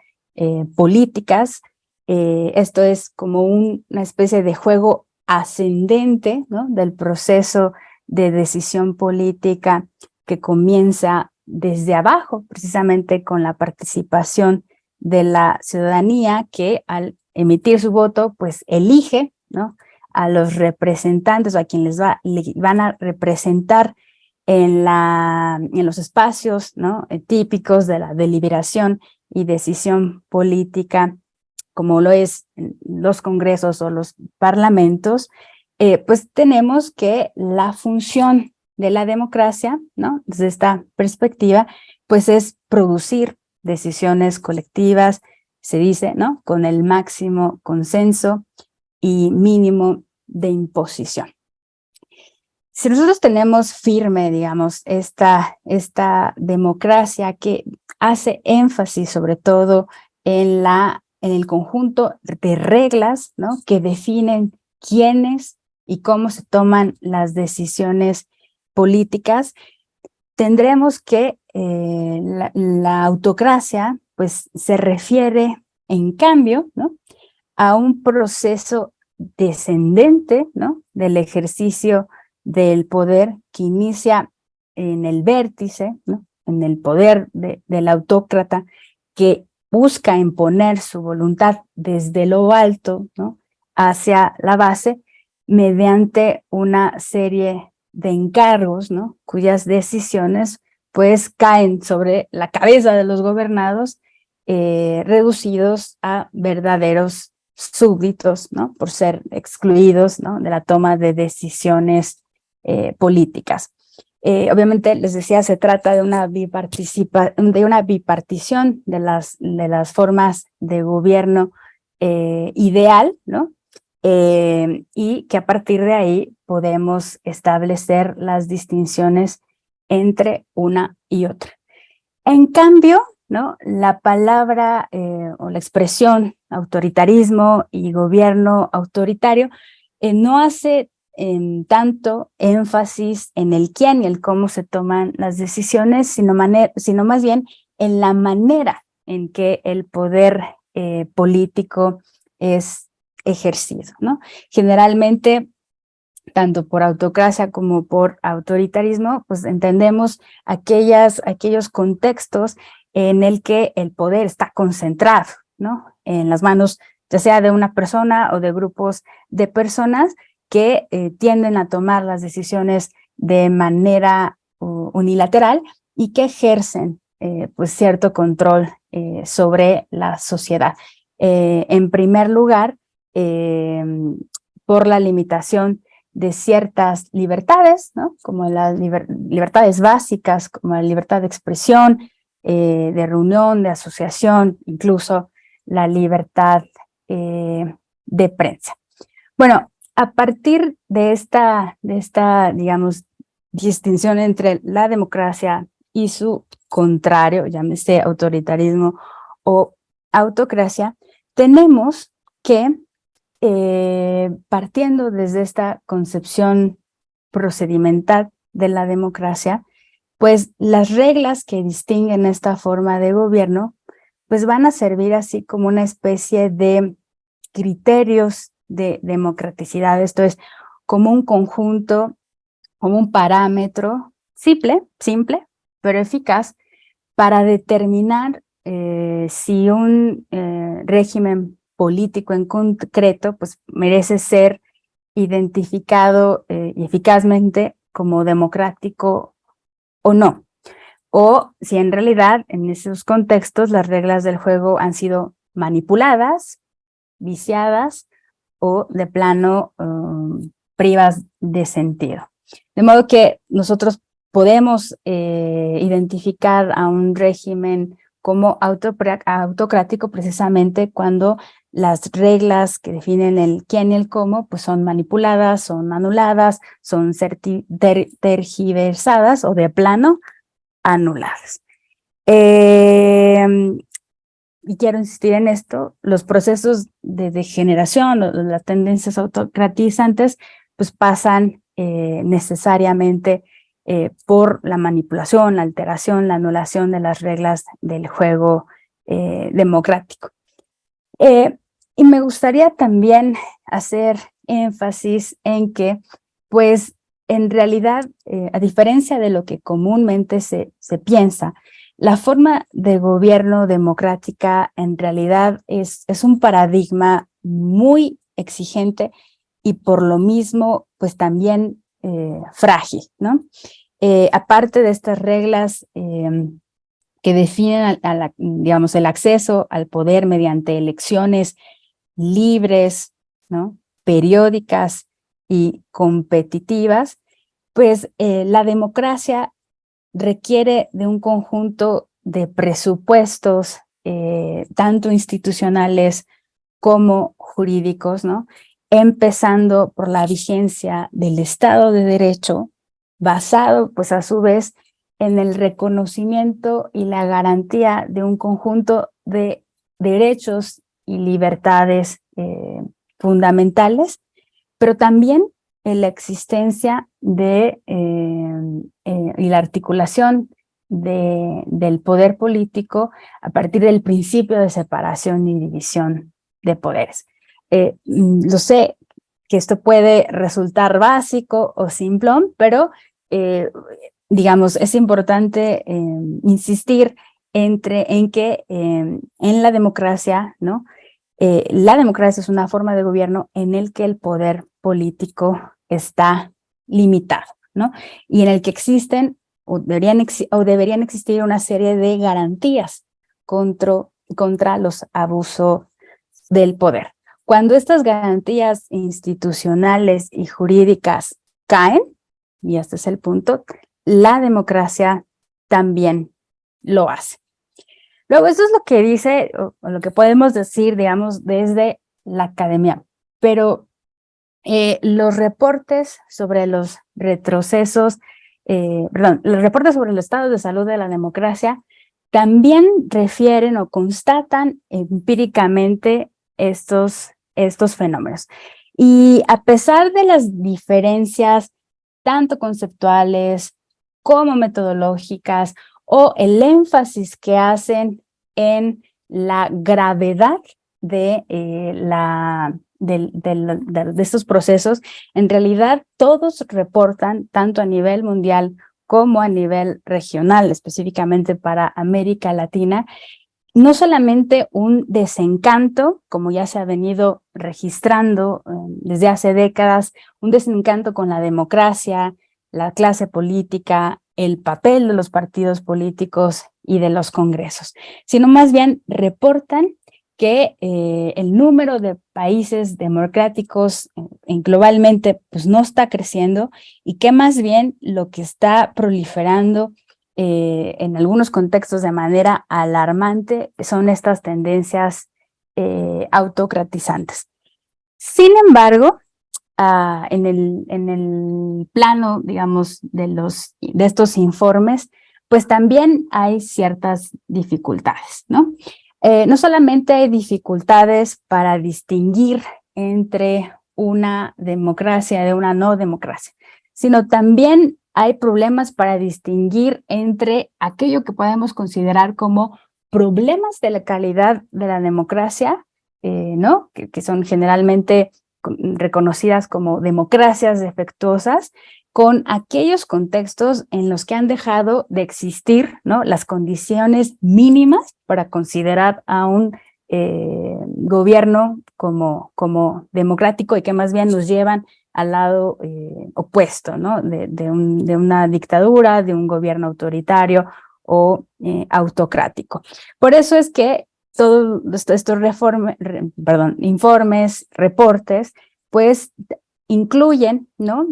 políticas. Esto es como una especie de juego ascendente, ¿no? Del proceso de decisión política que comienza desde abajo, precisamente con la participación de la ciudadanía que al emitir su voto, pues elige, ¿no? A los representantes o a quienes le van a representar en los espacios, ¿no? Típicos de la deliberación y decisión política, como lo es los congresos o los parlamentos, pues tenemos que la función de la democracia, ¿no? Desde esta perspectiva, pues es producir decisiones colectivas, se dice, ¿no? Con el máximo consenso y mínimo de imposición. Si nosotros tenemos firme, digamos, esta democracia que hace énfasis sobre todo en el conjunto de reglas, ¿no? Que definen quiénes y cómo se toman las decisiones políticas, tendremos que la autocracia, pues, se refiere, en cambio, ¿no? A un proceso descendente, ¿no? Del ejercicio del poder que inicia en el vértice, ¿no? En el poder del autócrata que busca imponer su voluntad desde lo alto, ¿no? Hacia la base mediante una serie de encargos, ¿no? Cuyas decisiones pues caen sobre la cabeza de los gobernados, reducidos a verdaderos súbditos, ¿no? Por ser excluidos, ¿no? De la toma de decisiones políticas. Obviamente, les decía, se trata de una bipartición de las formas de gobierno ideal, ¿no? Y que a partir de ahí podemos establecer las distinciones entre una y otra. En cambio, ¿no? La palabra o la expresión autoritarismo y gobierno autoritario no hace tanto énfasis en el quién y el cómo se toman las decisiones, sino más bien en la manera en que el poder político es ejercido, ¿no? Generalmente, tanto por autocracia como por autoritarismo, pues entendemos aquellos contextos en el que el poder está concentrado, ¿no? En las manos, ya sea de una persona o de grupos de personas que tienden a tomar las decisiones de manera unilateral y que ejercen pues cierto control sobre la sociedad. En primer lugar, por la limitación de ciertas libertades, ¿no? Como las libertades básicas, como la libertad de expresión, de reunión, de asociación, incluso la libertad de prensa. Bueno, a partir de esta, digamos, distinción entre la democracia y su contrario, llámese autoritarismo o autocracia, tenemos que partiendo desde esta concepción procedimental de la democracia, pues las reglas que distinguen esta forma de gobierno, pues van a servir así como una especie de criterios de democraticidad. Esto es como un conjunto, como un parámetro simple, pero eficaz para determinar si un régimen político en concreto, pues merece ser identificado y eficazmente como democrático o no. O si en realidad en esos contextos las reglas del juego han sido manipuladas, viciadas o de plano privas de sentido. De modo que nosotros podemos identificar a un régimen como autocrático precisamente cuando las reglas que definen el quién y el cómo pues son manipuladas, son anuladas, son tergiversadas o de plano anuladas. Y quiero insistir en esto, los procesos de degeneración o las tendencias autocratizantes pues pasan necesariamente por la manipulación, la alteración, la anulación de las reglas del juego democrático. Y me gustaría también hacer énfasis en que, pues, en realidad, a diferencia de lo que comúnmente se piensa, la forma de gobierno democrática en realidad es un paradigma muy exigente y por lo mismo, pues también frágil, ¿no? Aparte de estas reglas que definen digamos, el acceso al poder mediante elecciones libres, ¿no? Periódicas y competitivas, pues la democracia requiere de un conjunto de presupuestos, tanto institucionales como jurídicos, ¿no? Empezando por la vigencia del Estado de Derecho, basado, pues a su vez, en el reconocimiento y la garantía de un conjunto de derechos y libertades fundamentales, pero también en la existencia y la articulación del poder político a partir del principio de separación y división de poderes. Lo sé que esto puede resultar básico o simplón, pero digamos, es importante insistir en que en la democracia, ¿no? La democracia es una forma de gobierno en el que el poder político está limitado, ¿no? Y en el que existen o deberían existir una serie de garantías contra los abusos del poder. Cuando estas garantías institucionales y jurídicas caen, y este es el punto, la democracia también lo hace. Luego, eso es lo que dice, o lo que podemos decir, digamos, desde la academia, pero los reportes sobre los retrocesos, los reportes sobre el estado de salud de la democracia también refieren o constatan empíricamente estos fenómenos. Y a pesar de las diferencias tanto conceptuales como metodológicas o el énfasis que hacen en la gravedad de estos procesos, en realidad todos reportan, tanto a nivel mundial como a nivel regional, específicamente para América Latina, no solamente un desencanto, como ya se ha venido registrando desde hace décadas, un desencanto con la democracia, la clase política, el papel de los partidos políticos y de los congresos, sino más bien reportan que el número de países democráticos globalmente pues no está creciendo y que más bien lo que está proliferando en algunos contextos de manera alarmante son estas tendencias autocratizantes. Sin embargo, en el plano, digamos, de estos informes, pues también hay ciertas dificultades, ¿no? No solamente hay dificultades para distinguir entre una democracia de una no democracia, sino también hay problemas para distinguir entre aquello que podemos considerar como problemas de la calidad de la democracia, ¿no? Que son generalmente reconocidas como democracias defectuosas, con aquellos contextos en los que han dejado de existir, ¿no?, las condiciones mínimas para considerar a un gobierno como democrático y que más bien nos llevan al lado opuesto, ¿no?, de una dictadura, de un gobierno autoritario o autocrático. Por eso es que todos estos informes, reportes, pues incluyen, ¿no?,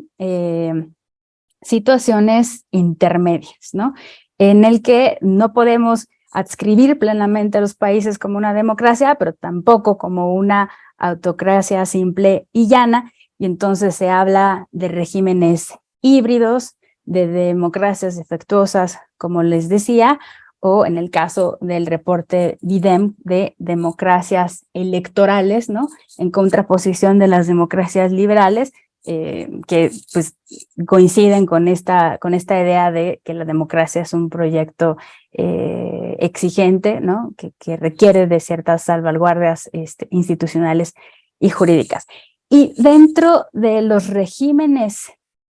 situaciones intermedias, ¿no?, en el que no podemos adscribir plenamente a los países como una democracia, pero tampoco como una autocracia simple y llana, y entonces se habla de regímenes híbridos, de democracias defectuosas, como les decía, o en el caso del reporte DIDEM, de democracias electorales, ¿no? En contraposición de las democracias liberales, que pues coinciden con esta idea de que la democracia es un proyecto exigente, ¿no? Que requiere de ciertas salvaguardias institucionales y jurídicas. Y dentro de los regímenes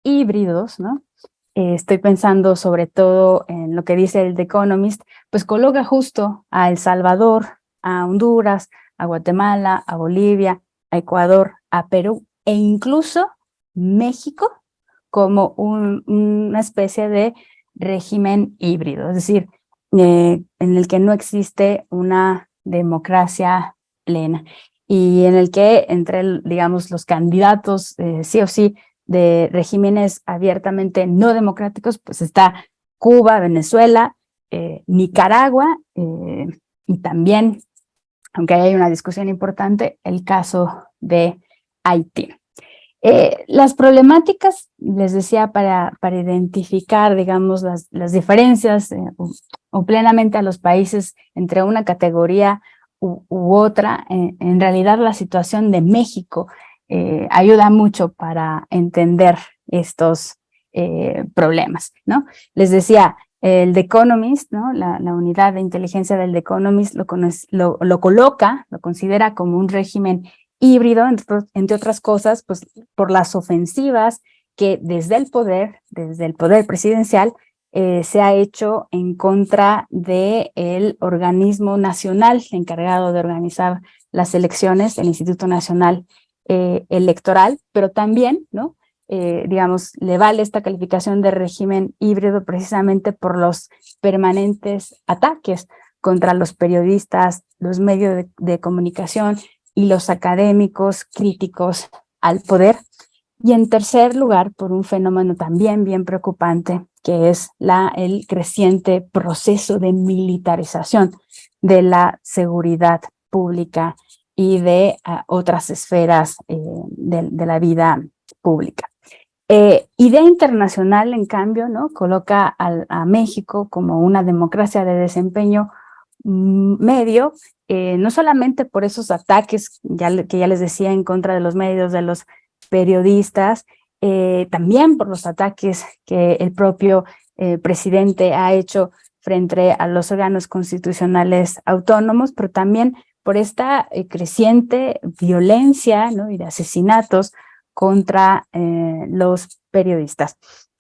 híbridos, ¿no? Estoy pensando sobre todo en lo que dice el The Economist, pues coloca justo a El Salvador, a Honduras, a Guatemala, a Bolivia, a Ecuador, a Perú e incluso México como una especie de régimen híbrido, es decir, en el que no existe una democracia plena y en el que entre, digamos, los candidatos sí o sí de regímenes abiertamente no democráticos, pues está Cuba, Venezuela, Nicaragua y también, aunque hay una discusión importante, el caso de Haití. Las problemáticas, les decía, para identificar, digamos, las diferencias o plenamente a los países entre una categoría u otra, en realidad la situación de México ayuda mucho para entender estos problemas, ¿no? Les decía, el The Economist, ¿no? La unidad de inteligencia del The Economist lo coloca, lo considera como un régimen híbrido, entre otras cosas, pues por las ofensivas que desde el poder presidencial, se ha hecho en contra del organismo nacional encargado de organizar las elecciones, el Instituto Nacional Electoral, pero también, ¿no? Digamos, le vale esta calificación de régimen híbrido precisamente por los permanentes ataques contra los periodistas, los medios de comunicación y los académicos críticos al poder. Y en tercer lugar, por un fenómeno también bien preocupante, que es el creciente proceso de militarización de la seguridad pública y de otras esferas de la vida pública. Idea Internacional, en cambio, ¿no? Coloca a México como una democracia de desempeño medio, no solamente por esos ataques que ya les decía en contra de los medios, de los periodistas, también por los ataques que el propio presidente ha hecho frente a los órganos constitucionales autónomos, pero también por esta creciente violencia, ¿no? Y de asesinatos contra los periodistas.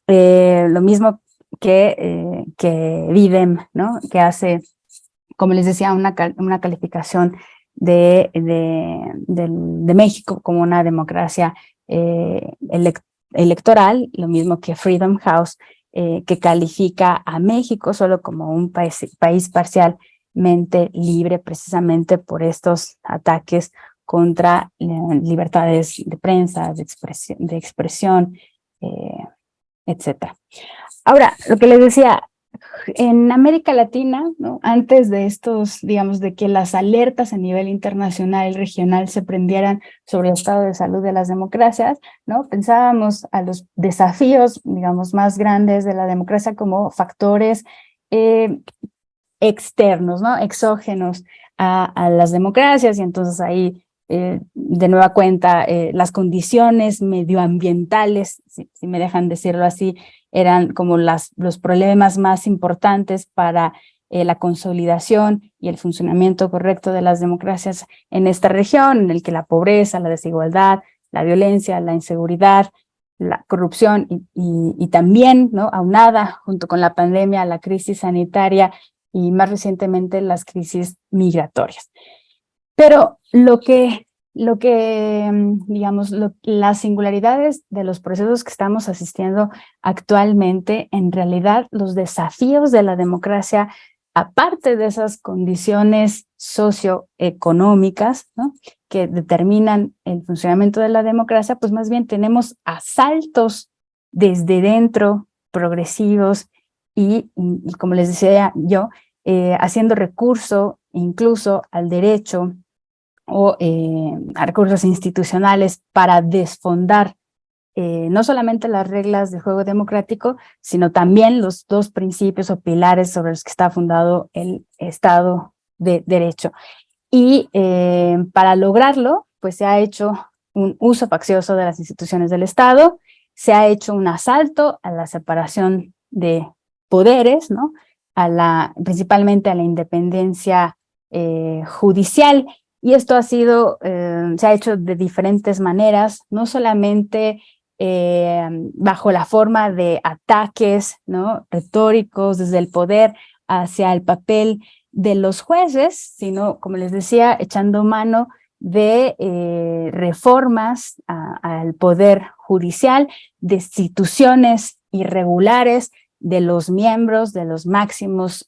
Lo mismo que DIDEM, ¿no? Que hace, como les decía, una calificación de México como una democracia electoral, lo mismo que Freedom House, que califica a México solo como un país parcialmente libre precisamente por estos ataques contra libertades de prensa, de expresión, etc. Ahora, lo que les decía, en América Latina, ¿no? Antes de estos, digamos, de que las alertas a nivel internacional y regional se prendieran sobre el estado de salud de las democracias, ¿no? Pensábamos a los desafíos, digamos, más grandes de la democracia como factores externos, ¿no? Exógenos a las democracias, y entonces ahí, de nueva cuenta, las condiciones medioambientales, si me dejan decirlo así, eran como los problemas más importantes para la consolidación y el funcionamiento correcto de las democracias en esta región, en el que la pobreza, la desigualdad, la violencia, la inseguridad, la corrupción y también, ¿no? Aunada junto con la pandemia, la crisis sanitaria y más recientemente las crisis migratorias. Pero digamos, las singularidades de los procesos que estamos asistiendo actualmente, en realidad los desafíos de la democracia, aparte de esas condiciones socioeconómicas, ¿no? Que determinan el funcionamiento de la democracia, pues más bien tenemos asaltos desde dentro, progresivos, y como les decía yo, haciendo recurso incluso al derecho o a recursos institucionales para desfondar no solamente las reglas del juego democrático, sino también los dos principios o pilares sobre los que está fundado el Estado de Derecho. Y para lograrlo, pues se ha hecho un uso faccioso de las instituciones del Estado, se ha hecho un asalto a la separación de poderes, ¿no? Principalmente a la independencia judicial, y esto se ha hecho de diferentes maneras, no solamente bajo la forma de ataques, ¿no?, retóricos desde el poder hacia el papel de los jueces, sino, como les decía, echando mano de reformas al poder judicial, destituciones irregulares de los miembros de las máximas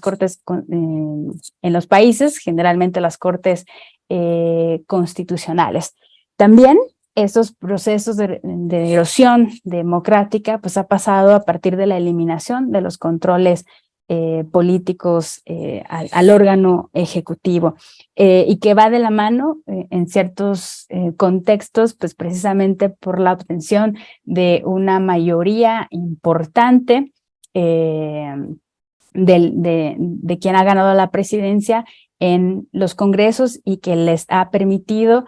cortes en los países, generalmente las cortes constitucionales. También estos procesos de erosión democrática pues ha pasado a partir de la eliminación de los controles políticos al órgano ejecutivo, y que va de la mano en ciertos contextos, pues precisamente por la obtención de una mayoría importante de quien ha ganado la presidencia en los congresos, y que les ha permitido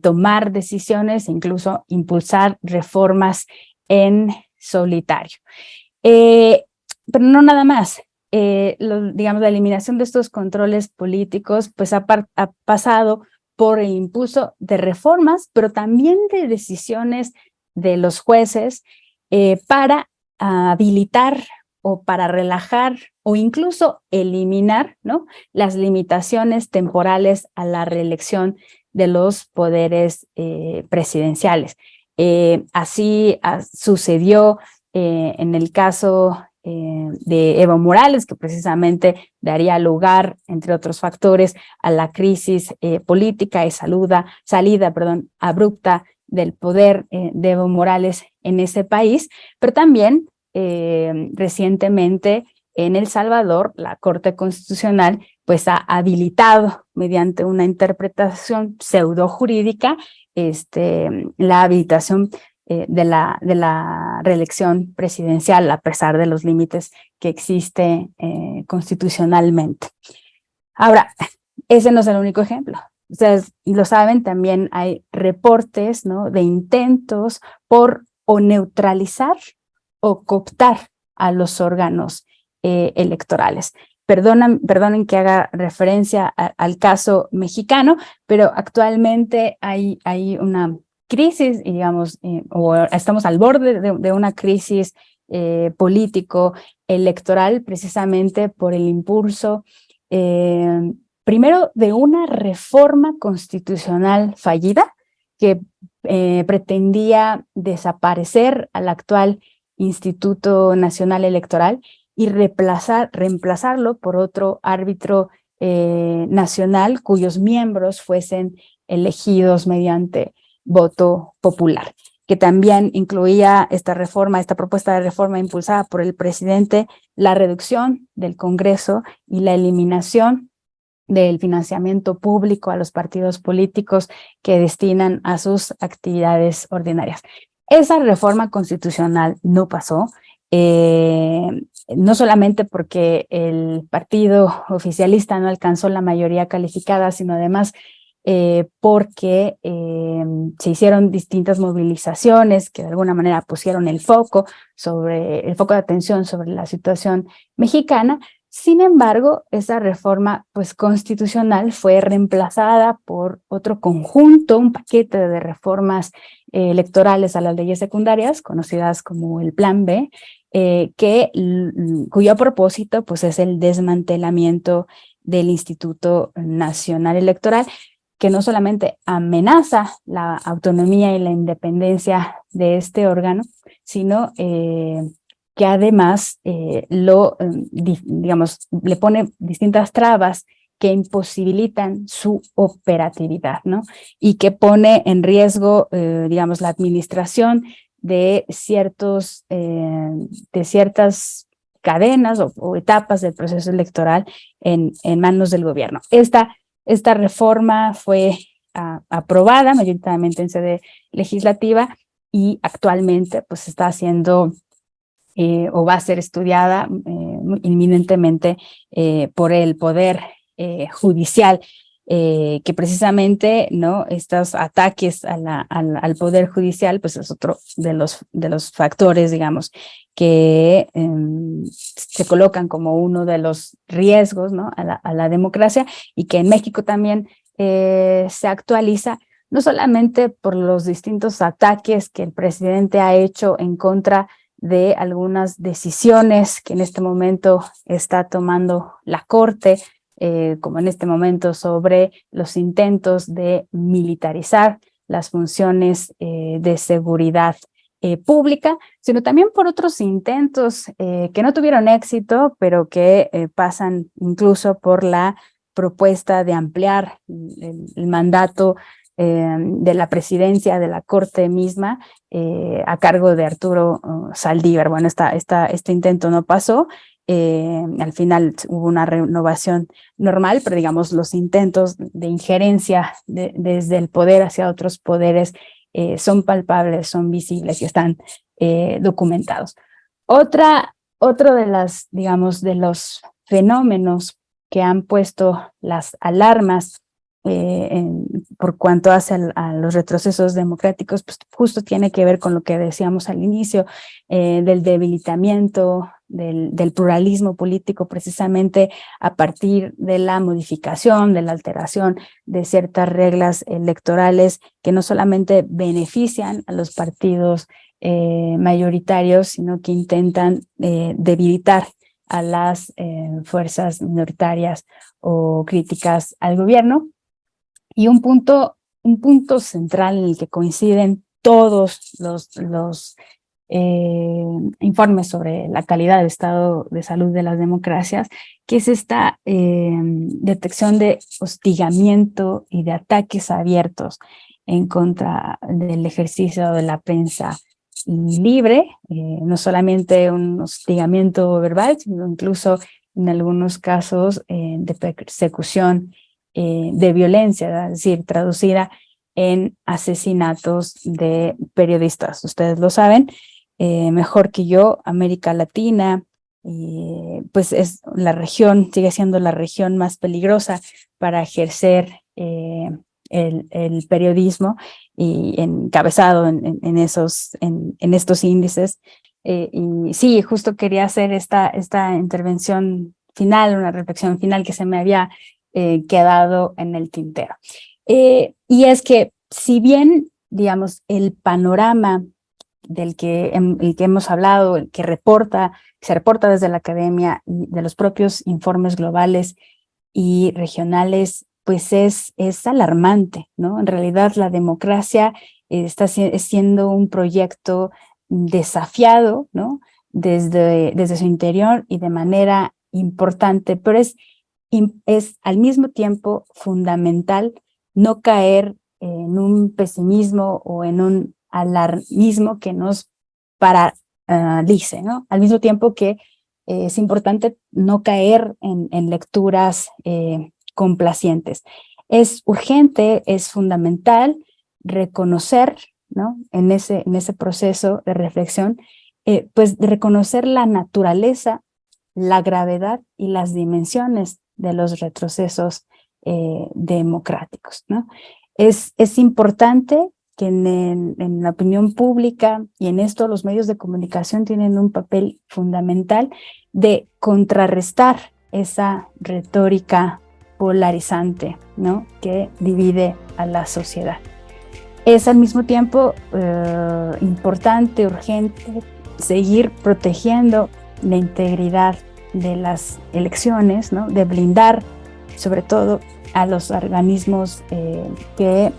tomar decisiones e incluso impulsar reformas en solitario. Pero no nada más. Digamos, la eliminación de estos controles políticos pues ha pasado por el impulso de reformas, pero también de decisiones de los jueces para habilitar o para relajar o incluso eliminar, ¿no?, las limitaciones temporales a la reelección de los poderes presidenciales. Así sucedió en el caso de Evo Morales, que precisamente daría lugar, entre otros factores, a la crisis política y salida abrupta del poder de Evo Morales en ese país, pero también recientemente en El Salvador, la Corte Constitucional pues ha habilitado mediante una interpretación pseudojurídica la habilitación de la reelección presidencial, a pesar de los límites que existe constitucionalmente. Ahora, ese no es el único ejemplo. Ustedes lo saben, también hay reportes, ¿no?, de intentos por o neutralizar o cooptar a los órganos electorales. Perdonen que haga referencia al caso mexicano, pero actualmente hay una crisis, digamos, o estamos al borde de una crisis político-electoral, precisamente por el impulso, primero, de una reforma constitucional fallida que pretendía desaparecer al actual Instituto Nacional Electoral y reemplazarlo por otro árbitro nacional cuyos miembros fuesen elegidos mediante voto popular, que también incluía esta propuesta de reforma impulsada por el presidente, la reducción del Congreso y la eliminación del financiamiento público a los partidos políticos que destinan a sus actividades ordinarias. Esa reforma constitucional no pasó, no solamente porque el partido oficialista no alcanzó la mayoría calificada, sino además porque se hicieron distintas movilizaciones que de alguna manera pusieron el foco de atención sobre la situación mexicana. Sin embargo, esa reforma pues, constitucional fue reemplazada por otro conjunto, un paquete de reformas electorales a las leyes secundarias, conocidas como el Plan B, cuyo propósito pues, es el desmantelamiento del Instituto Nacional Electoral, que no solamente amenaza la autonomía y la independencia de este órgano, sino que además le pone distintas trabas que imposibilitan su operatividad, ¿no? Y que pone en riesgo, la administración de ciertas cadenas o etapas del proceso electoral en manos del gobierno. Esta reforma fue aprobada mayoritariamente en sede legislativa y actualmente pues está haciendo o va a ser estudiada inminentemente por el Poder Judicial, que precisamente, ¿no?, estos ataques al Poder Judicial, pues es otro de los factores, digamos, que se colocan como uno de los riesgos, ¿no?, a la democracia, y que en México también se actualiza, no solamente por los distintos ataques que el presidente ha hecho en contra de algunas decisiones que en este momento está tomando la Corte, como en este momento sobre los intentos de militarizar las funciones de seguridad pública, sino también por otros intentos que no tuvieron éxito, pero que pasan incluso por la propuesta de ampliar el mandato de la presidencia de la Corte misma a cargo de Arturo Saldívar. Bueno, este intento no pasó. Al final hubo una renovación normal, pero digamos los intentos de injerencia desde el poder hacia otros poderes son palpables, son visibles y están documentados. Otro de las, digamos, de los fenómenos que han puesto las alarmas por cuanto hace a los retrocesos democráticos, pues justo tiene que ver con lo que decíamos al inicio, del debilitamiento del pluralismo político, precisamente a partir de la modificación, de la alteración de ciertas reglas electorales que no solamente benefician a los partidos mayoritarios, sino que intentan debilitar a las fuerzas minoritarias o críticas al gobierno. Y un punto central en el que coinciden todos los informes sobre la calidad del estado de salud de las democracias, que es esta detección de hostigamiento y de ataques abiertos en contra del ejercicio de la prensa libre, no solamente un hostigamiento verbal, sino incluso en algunos casos de persecución, de violencia, es decir, traducida en asesinatos de periodistas. Ustedes lo saben mejor que yo, América Latina, pues es la región, sigue siendo la región más peligrosa para ejercer el periodismo y encabezado en estos índices. Y sí, justo quería hacer esta intervención final, una reflexión final que se me había quedado en el tintero. Y es que si bien, digamos, el panorama el que hemos hablado, el que se reporta desde la academia y de los propios informes globales y regionales, pues es alarmante, ¿no? En realidad la democracia está siendo un proyecto desafiado, ¿no?, desde su interior y de manera importante, pero es al mismo tiempo fundamental no caer en un pesimismo o en un alarmismo que nos paralice, ¿no? Al mismo tiempo que es importante no caer en lecturas complacientes. Es urgente, es fundamental reconocer, ¿no?, en ese proceso de reflexión, pues de reconocer la naturaleza, la gravedad y las dimensiones de los retrocesos democráticos, ¿no? Es importante que en la opinión pública y en esto los medios de comunicación tienen un papel fundamental de contrarrestar esa retórica polarizante, ¿no?, que divide a la sociedad. Es al mismo tiempo importante, urgente, seguir protegiendo la integridad de las elecciones, ¿no?, de blindar sobre todo a los organismos que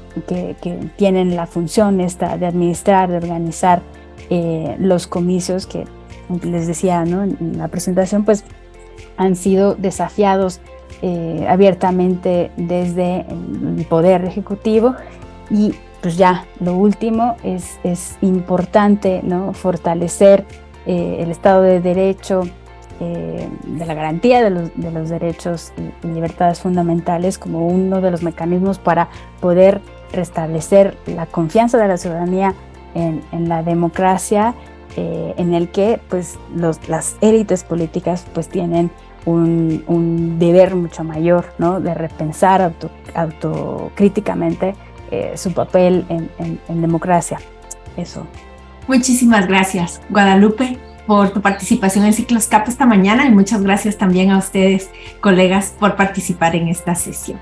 tienen la función esta de administrar, de organizar los comicios que, les decía, ¿no?, en la presentación, pues han sido desafiados abiertamente desde el Poder Ejecutivo. Y pues ya lo último es importante, ¿no?, fortalecer el Estado de Derecho de la garantía de los derechos y libertades fundamentales como uno de los mecanismos para poder restablecer la confianza de la ciudadanía en la democracia, en el que pues las élites políticas pues tienen un deber mucho mayor, ¿no? De repensar autocríticamente su papel en democracia. Eso. Muchísimas gracias, Guadalupe, por tu participación en Ciclos CAP esta mañana, y muchas gracias también a ustedes, colegas, por participar en esta sesión.